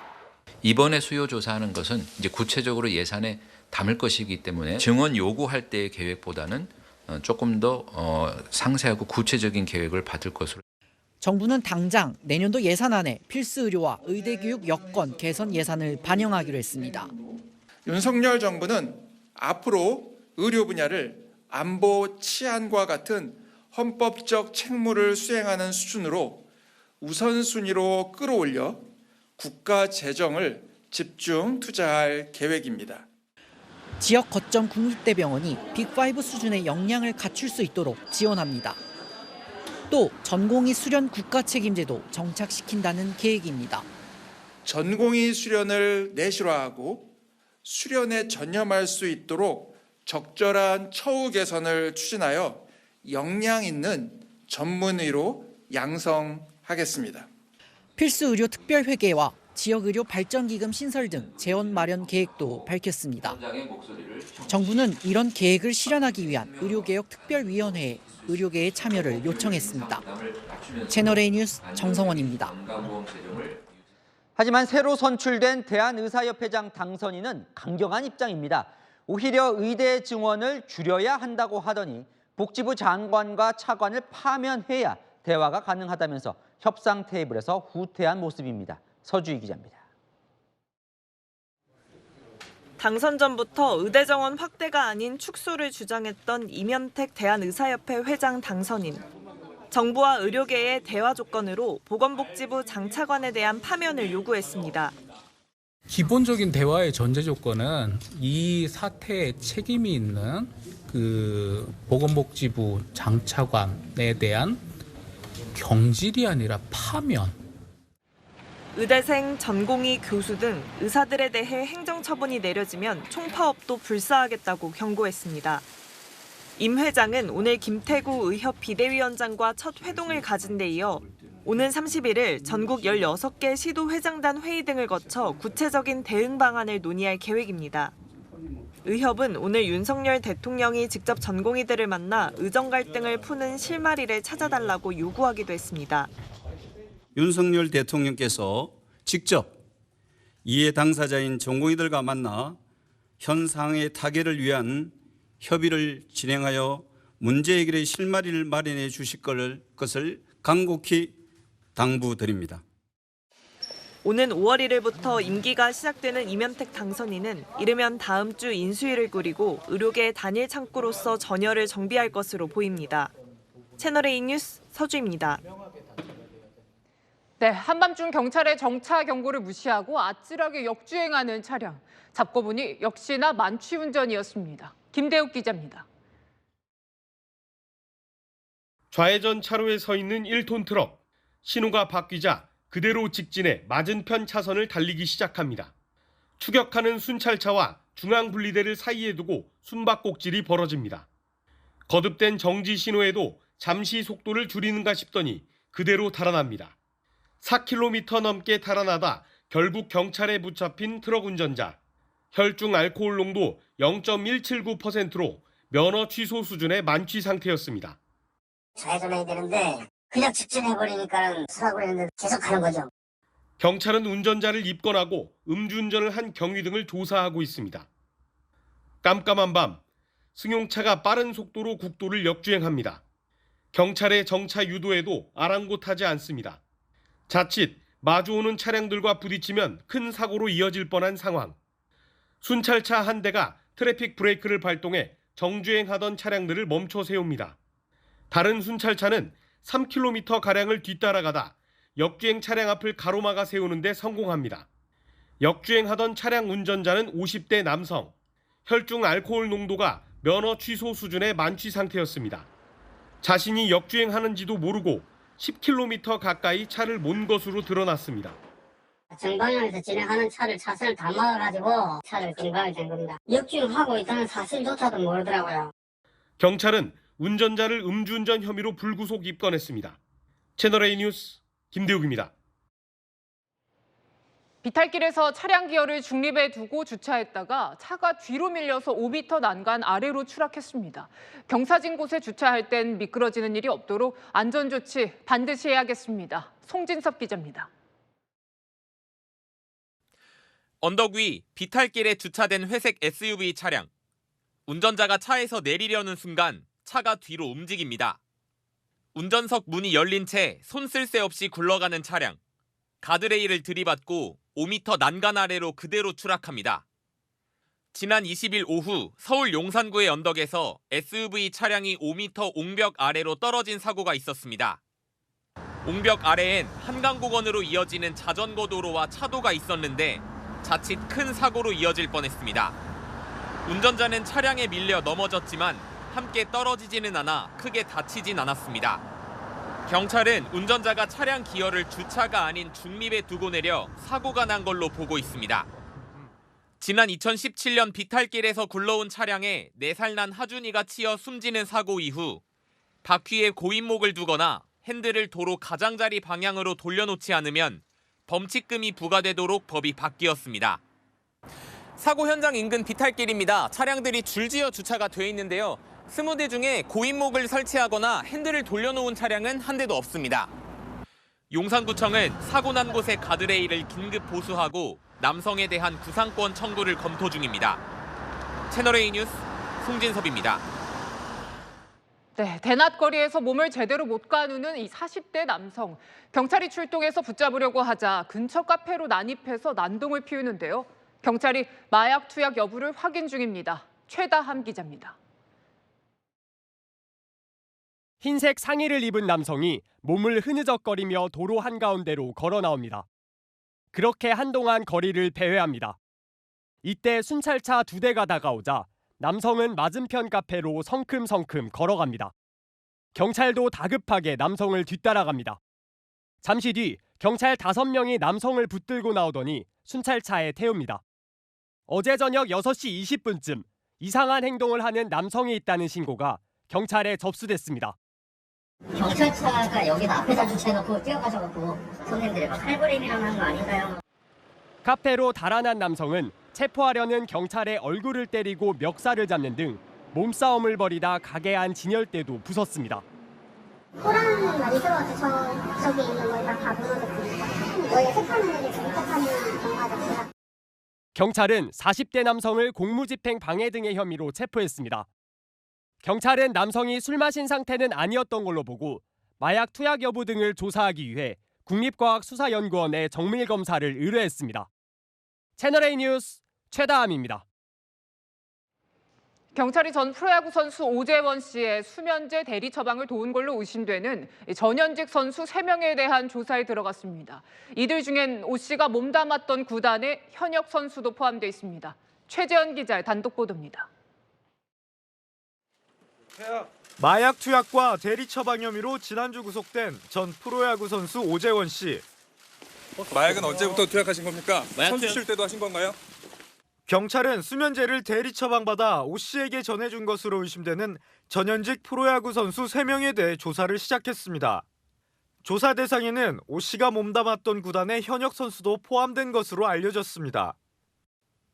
이번에 수요 조사하는 것은 이제 구체적으로 예산에 담을 것이기 때문에 증원 요구할 때의 계획보다는 조금 더 상세하고 구체적인 계획을 받을 것으로. 정부는 당장 내년도 예산안에 필수 의료와 의대 교육 여건 개선 예산을 반영하기로 했습니다. 윤석열 정부는 앞으로 의료 분야를 안보, 치안과 같은 헌법적 책무를 수행하는 수준으로 우선순위로 끌어올려 국가 재정을 집중 투자할 계획입니다. 지역 거점 국립대병원이 빅5 수준의 역량을 갖출 수 있도록 지원합니다. 또 전공의 수련 국가 책임제도 정착시킨다는 계획입니다. 전공의 수련을 내실화하고 수련에 전념할 수 있도록 적절한 처우 개선을 추진하여 역량 있는 전문의로 양성하겠습니다. 필수의료 특별회계와 지역의료 발전기금 신설 등 재원 마련 계획도 밝혔습니다. 정부는 이런 계획을 실현하기 위한 의료개혁 특별위원회에 의료계의 참여를 요청했습니다. 채널A 뉴스 정성원입니다. 하지만 새로 선출된 대한의사협회장 당선인은 강경한 입장입니다. 오히려 의대 증원을 줄여야 한다고 하더니 복지부 장관과 차관을 파면해야 대화가 가능하다면서 협상 테이블에서 후퇴한 모습입니다. 서주희 기자입니다. 당선 전부터 의대 정원 확대가 아닌 축소를 주장했던 이면택 대한의사협회 회장 당선인. 정부와 의료계의 대화 조건으로 보건복지부 장차관에 대한 파면을 요구했습니다. 기본적인 대화의 전제 조건은 이 사태에 책임이 있는 보건복지부 장차관에 대한 경질이 아니라 파면. 의대생, 전공의, 교수 등 의사들에 대해 행정처분이 내려지면 총파업도 불사하겠다고 경고했습니다. 임 회장은 오늘 김태구 의협 비대위원장과 첫 회동을 가진 데 이어 오는 31일 전국 16개 시도회장단 회의 등을 거쳐 구체적인 대응 방안을 논의할 계획입니다. 의협은 오늘 윤석열 대통령이 직접 전공의들을 만나 의정 갈등을 푸는 실마리를 찾아달라고 요구하기도 했습니다. 윤석열 대통령께서 직접 이해 당사자인 전공의들과 만나 현상의 타개를 위한 협의를 진행하여 문제 해결의 실마리를 마련해 주실 것을 간곡히 당부드립니다. 오는 5월 1일부터 임기가 시작되는 이면택 당선인은 이르면 다음 주 인수위를 꾸리고 의료계 단일 창구로서 전열을 정비할 것으로 보입니다. 채널A 뉴스 서주입니다. 네, 한밤중 경찰의 정차 경고를 무시하고 아찔하게 역주행하는 차량. 잡고 보니 역시나 만취운전이었습니다. 김대욱 기자입니다. 좌회전 차로에 서 있는 1톤 트럭. 신호가 바뀌자 그대로 직진해 맞은편 차선을 달리기 시작합니다. 추격하는 순찰차와 중앙분리대를 사이에 두고 숨바꼭질이 벌어집니다. 거듭된 정지 신호에도 잠시 속도를 줄이는가 싶더니 그대로 달아납니다. 4km 넘게 달아나다 결국 경찰에 붙잡힌 트럭 운전자. 혈중 알코올 농도 0.179%로 면허 취소 수준의 만취 상태였습니다. 좌회전해야 되는데 그냥 직진해버리니까 사고를 했는데 계속 가는 거죠. 경찰은 운전자를 입건하고 음주운전을 한 경위 등을 조사하고 있습니다. 깜깜한 밤, 승용차가 빠른 속도로 국도를 역주행합니다. 경찰의 정차 유도에도 아랑곳하지 않습니다. 자칫 마주오는 차량들과 부딪히면 큰 사고로 이어질 뻔한 상황. 순찰차 한 대가 트래픽 브레이크를 발동해 정주행하던 차량들을 멈춰 세웁니다. 다른 순찰차는 3km가량을 뒤따라가다 역주행 차량 앞을 가로막아 세우는 데 성공합니다. 역주행하던 차량 운전자는 50대 남성. 혈중 알코올 농도가 면허 취소 수준의 만취 상태였습니다. 자신이 역주행하는지도 모르고 10km 가까이 차를 몬 것으로 드러났습니다. 정방향에서 진행하는 차를 차선을 다 막아가지고 차를 중단하게 된 겁니다. 역주행하고 있다는 사실조차도 모르더라고요. 경찰은 운전자를 음주운전 혐의로 불구속 입건했습니다. 채널A 뉴스 김대욱입니다. 비탈길에서 차량 기어를 중립에 두고 주차했다가 차가 뒤로 밀려서 5m 난간 아래로 추락했습니다. 경사진 곳에 주차할 땐 미끄러지는 일이 없도록 안전조치 반드시 해야겠습니다. 송진섭 기자입니다. 언덕 위 비탈길에 주차된 회색 SUV 차량. 운전자가 차에서 내리려는 순간 차가 뒤로 움직입니다. 운전석 문이 열린 채 손 쓸 새 없이 굴러가는 차량. 가드레일을 들이받고 5m 난간 아래로 그대로 추락합니다. 지난 20일 오후 서울 용산구의 언덕에서 SUV 차량이 5m 옹벽 아래로 떨어진 사고가 있었습니다. 옹벽 아래엔 한강공원으로 이어지는 자전거 도로와 차도가 있었는데 자칫 큰 사고로 이어질 뻔했습니다. 운전자는 차량에 밀려 넘어졌지만 함께 떨어지지는 않아 크게 다치진 않았습니다. 경찰은 운전자가 차량 기어를 주차가 아닌 중립에 두고 내려 사고가 난 걸로 보고 있습니다. 지난 2017년 비탈길에서 굴러온 차량에 4살 난 하준이가 치여 숨지는 사고 이후 바퀴에 고인목을 두거나 핸들을 도로 가장자리 방향으로 돌려놓지 않으면 범칙금이 부과되도록 법이 바뀌었습니다. 사고 현장 인근 비탈길입니다. 차량들이 줄지어 주차가 돼 있는데요. 20대 중에 고인목을 설치하거나 핸들을 돌려놓은 차량은 한 대도 없습니다. 용산구청은 사고 난 곳의 가드레일을 긴급 보수하고 남성에 대한 구상권 청구를 검토 중입니다. 채널A 뉴스 송진섭입니다. 네, 대낮거리에서 몸을 제대로 못 가누는 이 40대 남성. 경찰이 출동해서 붙잡으려고 하자 근처 카페로 난입해서 난동을 피우는데요. 경찰이 마약 투약 여부를 확인 중입니다. 최다함 기자입니다. 흰색 상의를 입은 남성이 몸을 흐느적거리며 도로 한가운데로 걸어 나옵니다. 그렇게 한동안 거리를 배회합니다. 이때 순찰차 2대가 다가오자 남성은 맞은편 카페로 성큼성큼 걸어갑니다. 경찰도 다급하게 남성을 뒤따라갑니다. 잠시 뒤 경찰 5명이 남성을 붙들고 나오더니 순찰차에 태웁니다. 어제 저녁 6시 20분쯤 이상한 행동을 하는 남성이 있다는 신고가 경찰에 접수됐습니다. 경찰차가 여기서 앞에다 주차해놓고 뛰어가셔갖고 손님들이 막 칼부림이랑 하는 거 아닌가요? 카페로 달아난 남성은 체포하려는 경찰의 얼굴을 때리고 멱살을 잡는 등 몸싸움을 벌이다 가게 안 진열대도 부쉈습니다. 호랑이 많이 들어와서 저기 있는 걸 다 무너졌습니다. 원래 세차는 애들이 잘못하는 경우가 많습니다. 경찰은 40대 남성을 공무집행 방해 등의 혐의로 체포했습니다. 경찰은 남성이 술 마신 상태는 아니었던 걸로 보고 마약 투약 여부 등을 조사하기 위해 국립과학수사연구원에 정밀검사를 의뢰했습니다. 채널A 뉴스 최다함입니다. 경찰이 전 프로야구 선수 오재원 씨의 수면제 대리 처방을 도운 걸로 의심되는 전현직 선수 3명에 대한 조사에 들어갔습니다. 이들 중엔 오 씨가 몸담았던 구단의 현역 선수도 포함되어 있습니다. 최재현 기자의 단독 보도입니다. 마약 투약과 대리 처방 혐의로 지난주 구속된 전 프로야구 선수 오재원 씨. 마약은 언제부터 투약하신 겁니까? 선수 쉴 때도 하신 건가요? 경찰은 수면제를 대리 처방받아 오 씨에게 전해준 것으로 의심되는 전현직 프로야구 선수 3명에 대해 조사를 시작했습니다. 조사 대상에는 오 씨가 몸담았던 구단의 현역 선수도 포함된 것으로 알려졌습니다.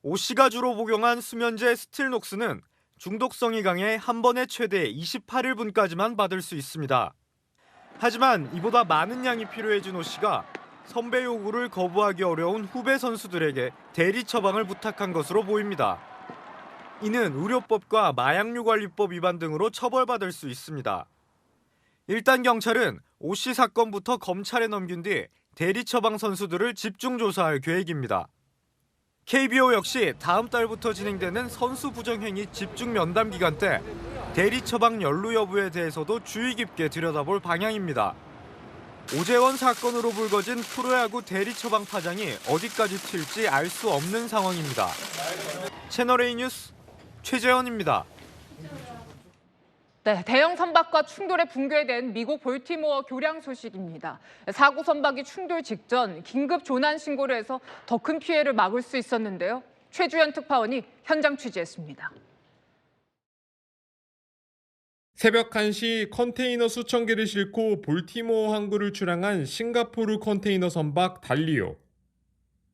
오 씨가 주로 복용한 수면제 스틸녹스는 중독성이 강해 한 번에 최대 28일분까지만 받을 수 있습니다. 하지만 이보다 많은 양이 필요해진 오 씨가 선배 요구를 거부하기 어려운 후배 선수들에게 대리 처방을 부탁한 것으로 보입니다. 이는 의료법과 마약류관리법 위반 등으로 처벌받을 수 있습니다. 일단 경찰은 오 씨 사건부터 검찰에 넘긴 뒤 대리 처방 선수들을 집중 조사할 계획입니다. KBO 역시 다음 달부터 진행되는 선수 부정행위 집중 면담 기간 때 대리 처방 연루 여부에 대해서도 주의 깊게 들여다볼 방향입니다. 오재원 사건으로 불거진 프로야구 대리 처방 파장이 어디까지 튈지 알 수 없는 상황입니다. 채널A 뉴스 최재현입니다. 네, 대형 선박과 충돌에 붕괴된 미국 볼티모어 교량 소식입니다. 사고 선박이 충돌 직전 긴급 조난 신고를 해서 더 큰 피해를 막을 수 있었는데요. 최주현 특파원이 현장 취재했습니다. 새벽 1시 컨테이너 수천 개를 싣고 볼티모어 항구를 출항한 싱가포르 컨테이너 선박 달리오.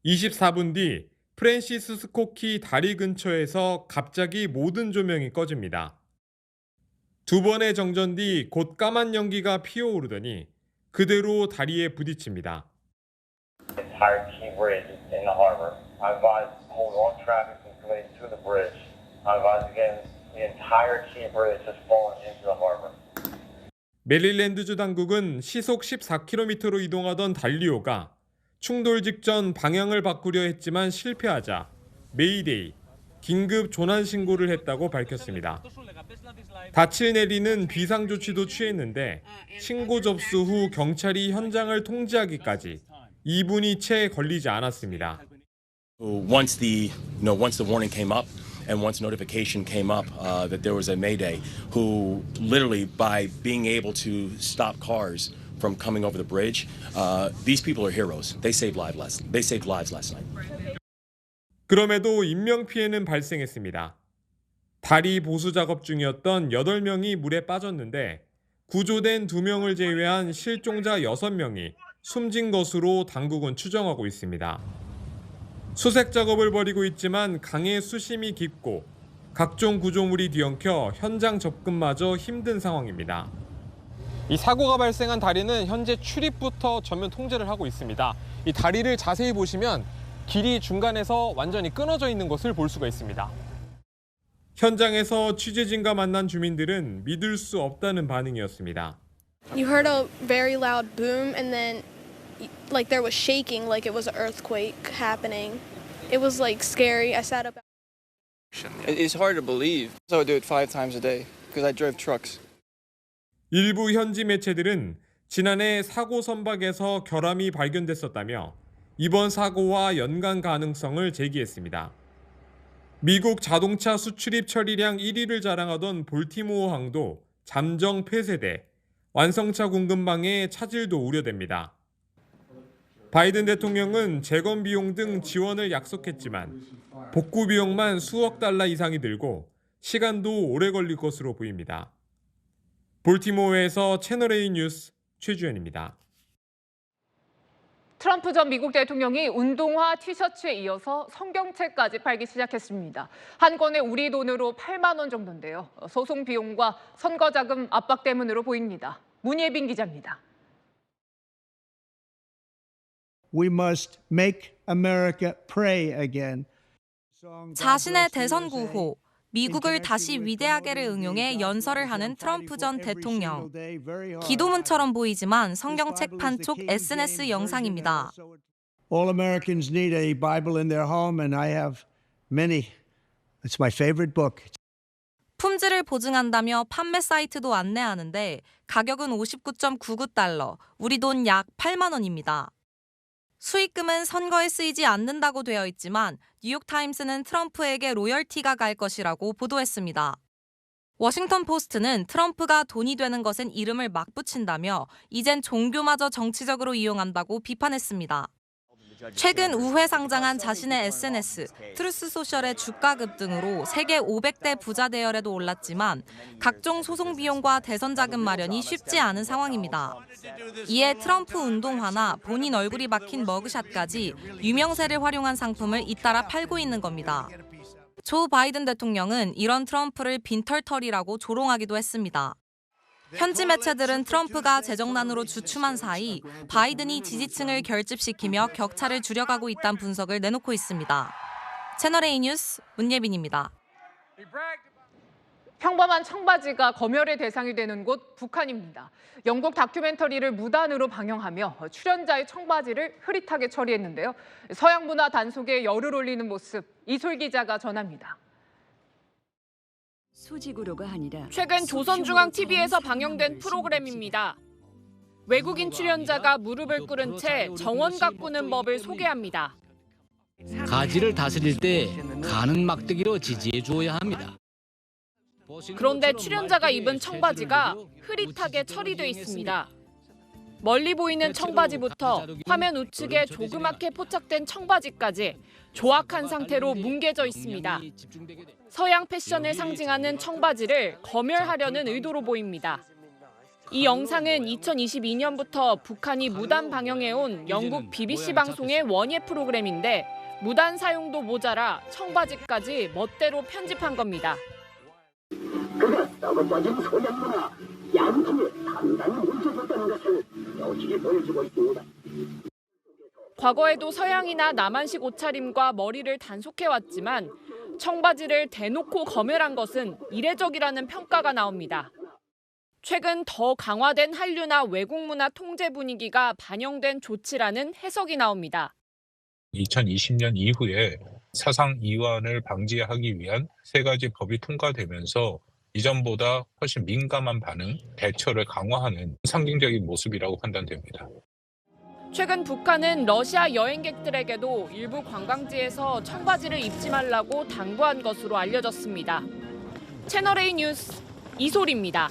24분 뒤 프랜시스 스코키 다리 근처에서 갑자기 모든 조명이 꺼집니다. 두 번의 정전 뒤 곧 까만 연기가 피어오르더니 그대로 다리에 부딪힙니다. 메릴랜드주 당국은 시속 14km로 이동하던 달리오가 충돌 직전 방향을 바꾸려 했지만 실패하자 메이데이, 긴급 조난 신고를 했다고 밝혔습니다. 닻을 내리는 비상조치도 취했는데 신고 접수 후 경찰이 현장을 통제하기까지 2분이 채 걸리지 않았습니다. Once the warning came up and once notification came up that there was a mayday, who literally by being able to stop cars from coming over the bridge, these people are heroes. They saved lives last night. 그럼에도 인명피해는 발생했습니다. 다리 보수 작업 중이었던 8명이 물에 빠졌는데 구조된 2명을 제외한 실종자 6명이 숨진 것으로 당국은 추정하고 있습니다. 수색 작업을 벌이고 있지만 강의 수심이 깊고 각종 구조물이 뒤엉켜 현장 접근마저 힘든 상황입니다. 이 사고가 발생한 다리는 현재 출입부터 전면 통제를 하고 있습니다. 이 다리를 자세히 보시면 길이 중간에서 완전히 끊어져 있는 것을 볼 수가 있습니다. 현장에서 취재진과 만난 주민들은 믿을 수 없다는 반응이었습니다. You heard a very loud boom and then like there was shaking like it was an earthquake happening. It was like scary. I sat up. It's hard to believe. So I do it 5 times a day because I drove trucks. 일부 현지 매체들은 지난해 사고 선박에서 결함이 발견됐었다며 이번 사고와 연관 가능성을 제기했습니다. 미국 자동차 수출입 처리량 1위를 자랑하던 볼티모어 항도 잠정 폐쇄돼 완성차 공급망에 차질도 우려됩니다. 바이든 대통령은 재건 비용 등 지원을 약속했지만 복구 비용만 수억 달러 이상이 들고 시간도 오래 걸릴 것으로 보입니다. 볼티모어에서 채널A 뉴스 최주현입니다. 트럼프 전 미국 대통령이 운동화 티셔츠에 이어서 성경책까지 팔기 시작했습니다. 한 권에 우리 돈으로 8만 원 정도인데요. 소송 비용과 선거 자금 압박 때문으로 보입니다. 문예빈 기자입니다. We must make America pray again. 자신의 대선 구호, 미국을 다시 위대하게를 응용해 연설을 하는 트럼프 전 대통령. 기도문처럼 보이지만 성경책 판촉 SNS 영상입니다. All Americans need a Bible in their home and I have many. It's my favorite book. 품질을 보증한다며 판매 사이트도 안내하는데 가격은 59.99달러, 우리 돈 약 8만 원입니다. 수익금은 선거에 쓰이지 않는다고 되어 있지만 뉴욕타임스는 트럼프에게 로열티가 갈 것이라고 보도했습니다. 워싱턴 포스트는 트럼프가 돈이 되는 것엔 이름을 막 붙인다며 이젠 종교마저 정치적으로 이용한다고 비판했습니다. 최근 우회 상장한 자신의 SNS, 트루스 소셜의 주가 급등으로 세계 500대 부자 대열에도 올랐지만 각종 소송 비용과 대선 자금 마련이 쉽지 않은 상황입니다. 이에 트럼프 운동화나 본인 얼굴이 박힌 머그샷까지 유명세를 활용한 상품을 잇따라 팔고 있는 겁니다. 조 바이든 대통령은 이런 트럼프를 빈털털이라고 조롱하기도 했습니다. 현지 매체들은 트럼프가 재정난으로 주춤한 사이 바이든이 지지층을 결집시키며 격차를 줄여가고 있다는 분석을 내놓고 있습니다. 채널A 뉴스 문예빈입니다. 평범한 청바지가 검열의 대상이 되는 곳 북한입니다. 영국 다큐멘터리를 무단으로 방영하며 출연자의 청바지를 흐릿하게 처리했는데요. 서양 문화 단속에 열을 올리는 모습 이솔 기자가 전합니다. 최근 조선중앙TV에서 방영된 프로그램입니다. 외국인 출연자가 무릎을 꿇은 채 정원 가꾸는 법을 소개합니다. 가지를 다스릴 때 가는 막대기로 지지해 주어야 합니다. 그런데 출연자가 입은 청바지가 흐릿하게 처리돼 있습니다. 멀리 보이는 청바지부터 화면 우측에 조그맣게 포착된 청바지까지 조악한 상태로 뭉개져 있습니다. 서양 패션을 상징하는 청바지를 검열하려는 의도로 보입니다. 이 영상은 2022년부터 북한이 무단 방영해온 영국 BBC 방송의 원예 프로그램인데 무단 사용도 모자라 청바지까지 멋대로 편집한 겁니다. 그가 썩어 빠진 소년문화 양심에 단단히 뭉쳐졌다는 것을 여실히 보여주고 있습니다. 과거에도 서양이나 남한식 옷차림과 머리를 단속해왔지만 청바지를 대놓고 검열한 것은 이례적이라는 평가가 나옵니다. 최근 더 강화된 한류나 외국 문화 통제 분위기가 반영된 조치라는 해석이 나옵니다. 2020년 이후에 사상 이완을 방지하기 위한 3가지 법이 통과되면서 이전보다 훨씬 민감한 반응, 대처를 강화하는 상징적인 모습이라고 판단됩니다. 최근 북한은 러시아 여행객들에게도 일부 관광지에서 청바지를 입지 말라고 당부한 것으로 알려졌습니다. 채널A 뉴스 이소리입니다.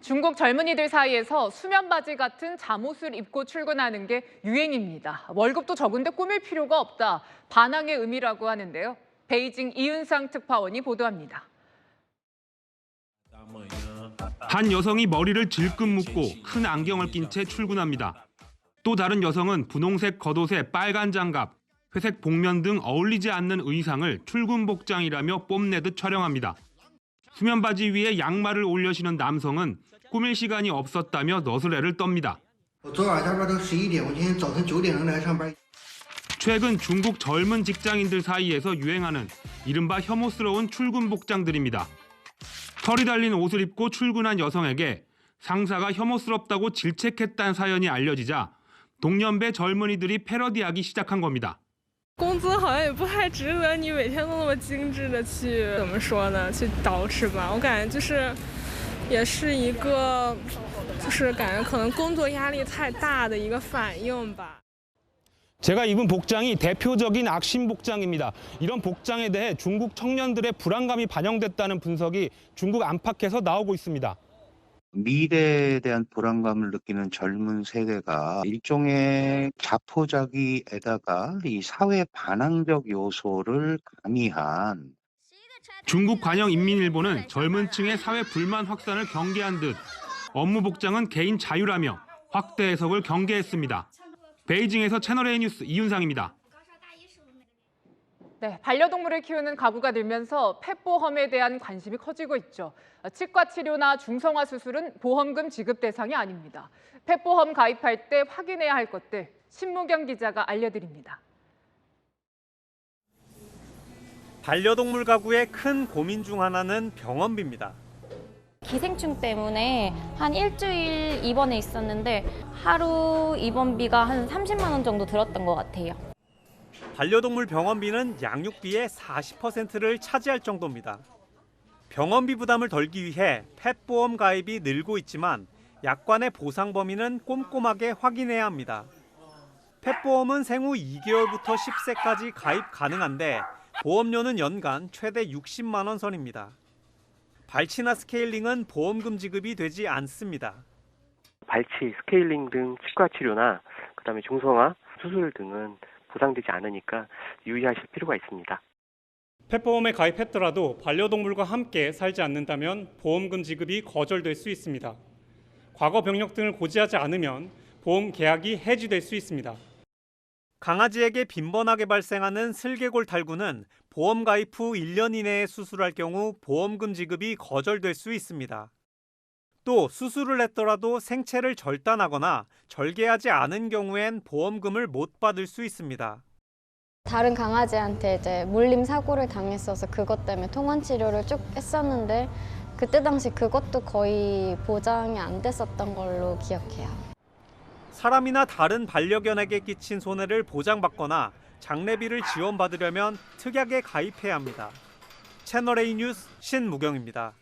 중국 젊은이들 사이에서 수면 바지 같은 잠옷을 입고 출근하는 게 유행입니다. 월급도 적은데 꾸밀 필요가 없다. 반항의 의미라고 하는데요. 베이징 이윤상 특파원이 보도합니다. 한 여성이 머리를 질끈 묶고 큰 안경을 낀 채 출근합니다. 또 다른 여성은 분홍색 겉옷에 빨간 장갑, 회색 복면 등 어울리지 않는 의상을 출근 복장이라며 뽐내듯 촬영합니다. 수면 바지 위에 양말을 올려 신은 남성은 꾸밀 시간이 없었다며 너스레를 떱니다. 최근 중국 젊은 직장인들 사이에서 유행하는 이른바 혐오스러운 출근 복장들입니다. 털이 달린 옷을 입고 출근한 여성에게 상사가 혐오스럽다고 질책했다는 사연이 알려지자 동년배 젊은이들이 패러디하기 시작한 겁니다. 工资好像也不太值得你每天都那么精致的去怎么说呢？去捯饬吧。我感觉就是也是一个就是感觉可能工作压力太大的一个反应吧。 제가 입은 복장이 대표적인 악신 복장입니다. 이런 복장에 대해 중국 청년들의 불안감이 반영됐다는 분석이 중국 안팎에서 나오고 있습니다. 미래에 대한 불안감을 느끼는 젊은 세대가 일종의 자포자기에다가 이 사회 반항적 요소를 가미한 중국 관영인민일보는 젊은 층의 사회 불만 확산을 경계한 듯 업무 복장은 개인 자유라며 확대 해석을 경계했습니다. 베이징에서 채널A 뉴스 이윤상입니다. 네, 반려동물을 키우는 가구가 늘면서 펫보험에 대한 관심이 커지고 있죠. 치과 치료나 중성화 수술은 보험금 지급 대상이 아닙니다. 펫보험 가입할 때 확인해야 할 것들 신무경 기자가 알려드립니다. 반려동물 가구의 큰 고민 중 하나는 병원비입니다. 기생충 때문에 한 일주일 입원해 있었는데 하루 입원비가 한 30만 원 정도 들었던 것 같아요. 반려동물 병원비는 양육비의 40%를 차지할 정도입니다. 병원비 부담을 덜기 위해 펫보험 가입이 늘고 있지만 약관의 보상 범위는 꼼꼼하게 확인해야 합니다. 펫보험은 생후 2개월부터 10세까지 가입 가능한데 보험료는 연간 최대 60만 원 선입니다. 발치나 스케일링은 보험금 지급이 되지 않습니다. 발치, 스케일링 등 치과 치료나 그다음에 중성화, 수술 등은 보상되지 않으니까 유의하실 필요가 있습니다. 펫보험에 가입했더라도 반려동물과 함께 살지 않는다면 보험금 지급이 거절될 수 있습니다. 과거 병력 등을 고지하지 않으면 보험 계약이 해지될 수 있습니다. 강아지에게 빈번하게 발생하는 슬개골 탈구는 보험 가입 후 1년 이내에 수술할 경우 보험금 지급이 거절될 수 있습니다. 또 수술을 했더라도 생체를 절단하거나 절개하지 않은 경우엔 보험금을 못 받을 수 있습니다. 다른 강아지한테 이제 물림 사고를 당했어서 그것 때문에 통원 치료를 쭉 했었는데 그때 당시 그것도 거의 보장이 안 됐었던 걸로 기억해요. 사람이나 다른 반려견에게 끼친 손해를 보장받거나 장례비를 지원받으려면 특약에 가입해야 합니다. 채널A 뉴스 신무경입니다.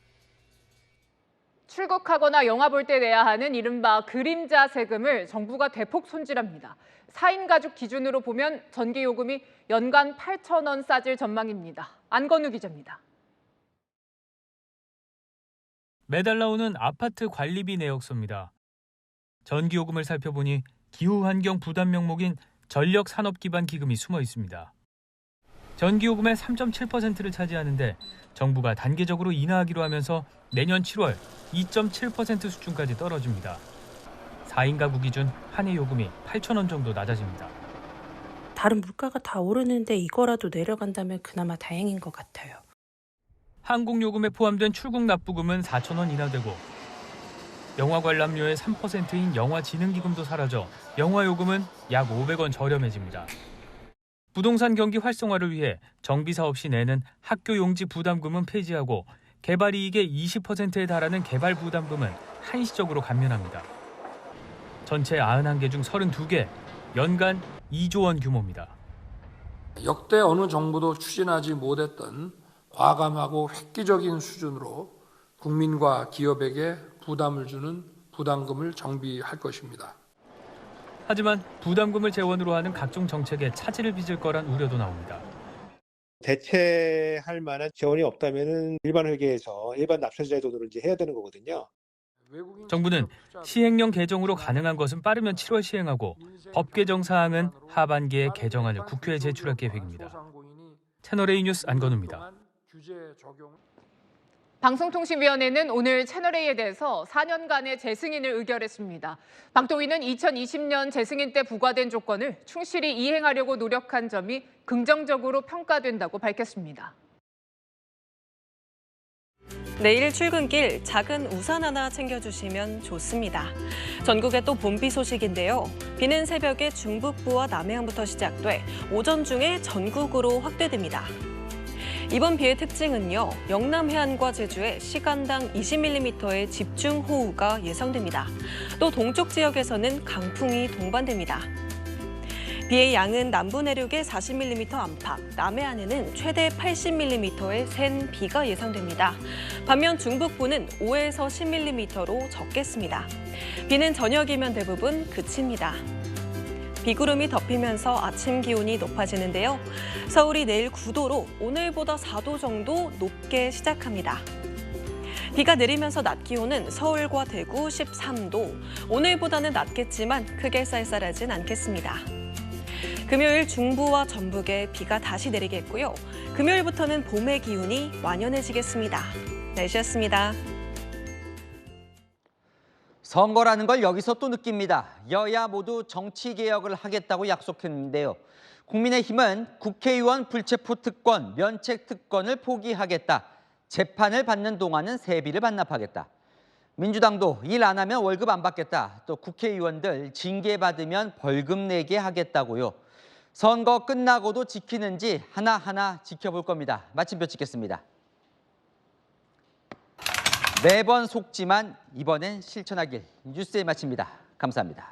출국하거나 영화 볼 때 내야 하는 이른바 그림자 세금을 정부가 대폭 손질합니다. 4인 가족 기준으로 보면 전기요금이 연간 8,000원 싸질 전망입니다. 안건우 기자입니다. 매달 나오는 아파트 관리비 내역서입니다. 전기요금을 살펴보니 기후환경 부담 명목인 전력산업기반기금이 숨어 있습니다. 전기요금의 3.7%를 차지하는데 정부가 단계적으로 인하하기로 하면서 내년 7월 2.7% 수준까지 떨어집니다. 4인 가구 기준 한 해 요금이 8,000원 정도 낮아집니다. 다른 물가가 다 오르는데 이거라도 내려간다면 그나마 다행인 것 같아요. 항공요금에 포함된 출국 납부금은 4,000원 인하되고 영화 관람료의 3%인 영화진흥기금도 사라져 영화요금은 약 500원 저렴해집니다. 부동산 경기 활성화를 위해 정비사 없이 내는 학교용지 부담금은 폐지하고 개발이익의 20%에 달하는 개발부담금은 한시적으로 감면합니다. 전체 91개 중 32개, 연간 2조 원 규모입니다. 역대 어느 정부도 추진하지 못했던 과감하고 획기적인 수준으로 국민과 기업에게 부담을 주는 부담금을 정비할 것입니다. 하지만 부담금을 재원으로 하는 각종 정책에 차질을 빚을 거란 우려도 나옵니다. 대체할 만한 재원이 없다면 일반 회계에서 일반 납세자의 돈으로 이제 해야 되는 거거든요. 정부는 시행령 개정으로 가능한 것은 빠르면 7월 시행하고 법 개정 사항은 하반기에 개정안을 국회에 제출할 계획입니다. 채널A 뉴스 안건우입니다. 방송통신위원회는 오늘 채널A에 대해서 4년간의 재승인을 의결했습니다. 방통위는 2020년 재승인 때 부과된 조건을 충실히 이행하려고 노력한 점이 긍정적으로 평가된다고 밝혔습니다. 내일 출근길 작은 우산 하나 챙겨주시면 좋습니다. 전국에 또 봄비 소식인데요. 비는 새벽에 중북부와 남해안부터 시작돼 오전 중에 전국으로 확대됩니다. 이번 비의 특징은요, 영남 해안과 제주에 시간당 20mm의 집중호우가 예상됩니다. 또 동쪽 지역에서는 강풍이 동반됩니다. 비의 양은 남부 내륙에 40mm 안팎, 남해안에는 최대 80mm의 센 비가 예상됩니다. 반면 중북부는 5에서 10mm로 적겠습니다. 비는 저녁이면 대부분 그칩니다. 비구름이 덮이면서 아침 기온이 높아지는데요. 서울이 내일 9도로 오늘보다 4도 정도 높게 시작합니다. 비가 내리면서 낮 기온은 서울과 대구 13도, 오늘보다는 낮겠지만 크게 쌀쌀하진 않겠습니다. 금요일 중부와 전북에 비가 다시 내리겠고요. 금요일부터는 봄의 기운이 완연해지겠습니다. 날씨였습니다. 선거라는 걸 여기서 또 느낍니다. 여야 모두 정치개혁을 하겠다고 약속했는데요. 국민의힘은 국회의원 불체포 특권, 면책 특권을 포기하겠다. 재판을 받는 동안은 세비를 반납하겠다. 민주당도 일 안 하면 월급 안 받겠다. 또 국회의원들 징계받으면 벌금 내게 하겠다고요. 선거 끝나고도 지키는지 하나하나 지켜볼 겁니다. 마침표 찍겠습니다. 매번 속지만 이번엔 실천하길. 뉴스에 마칩니다. 감사합니다.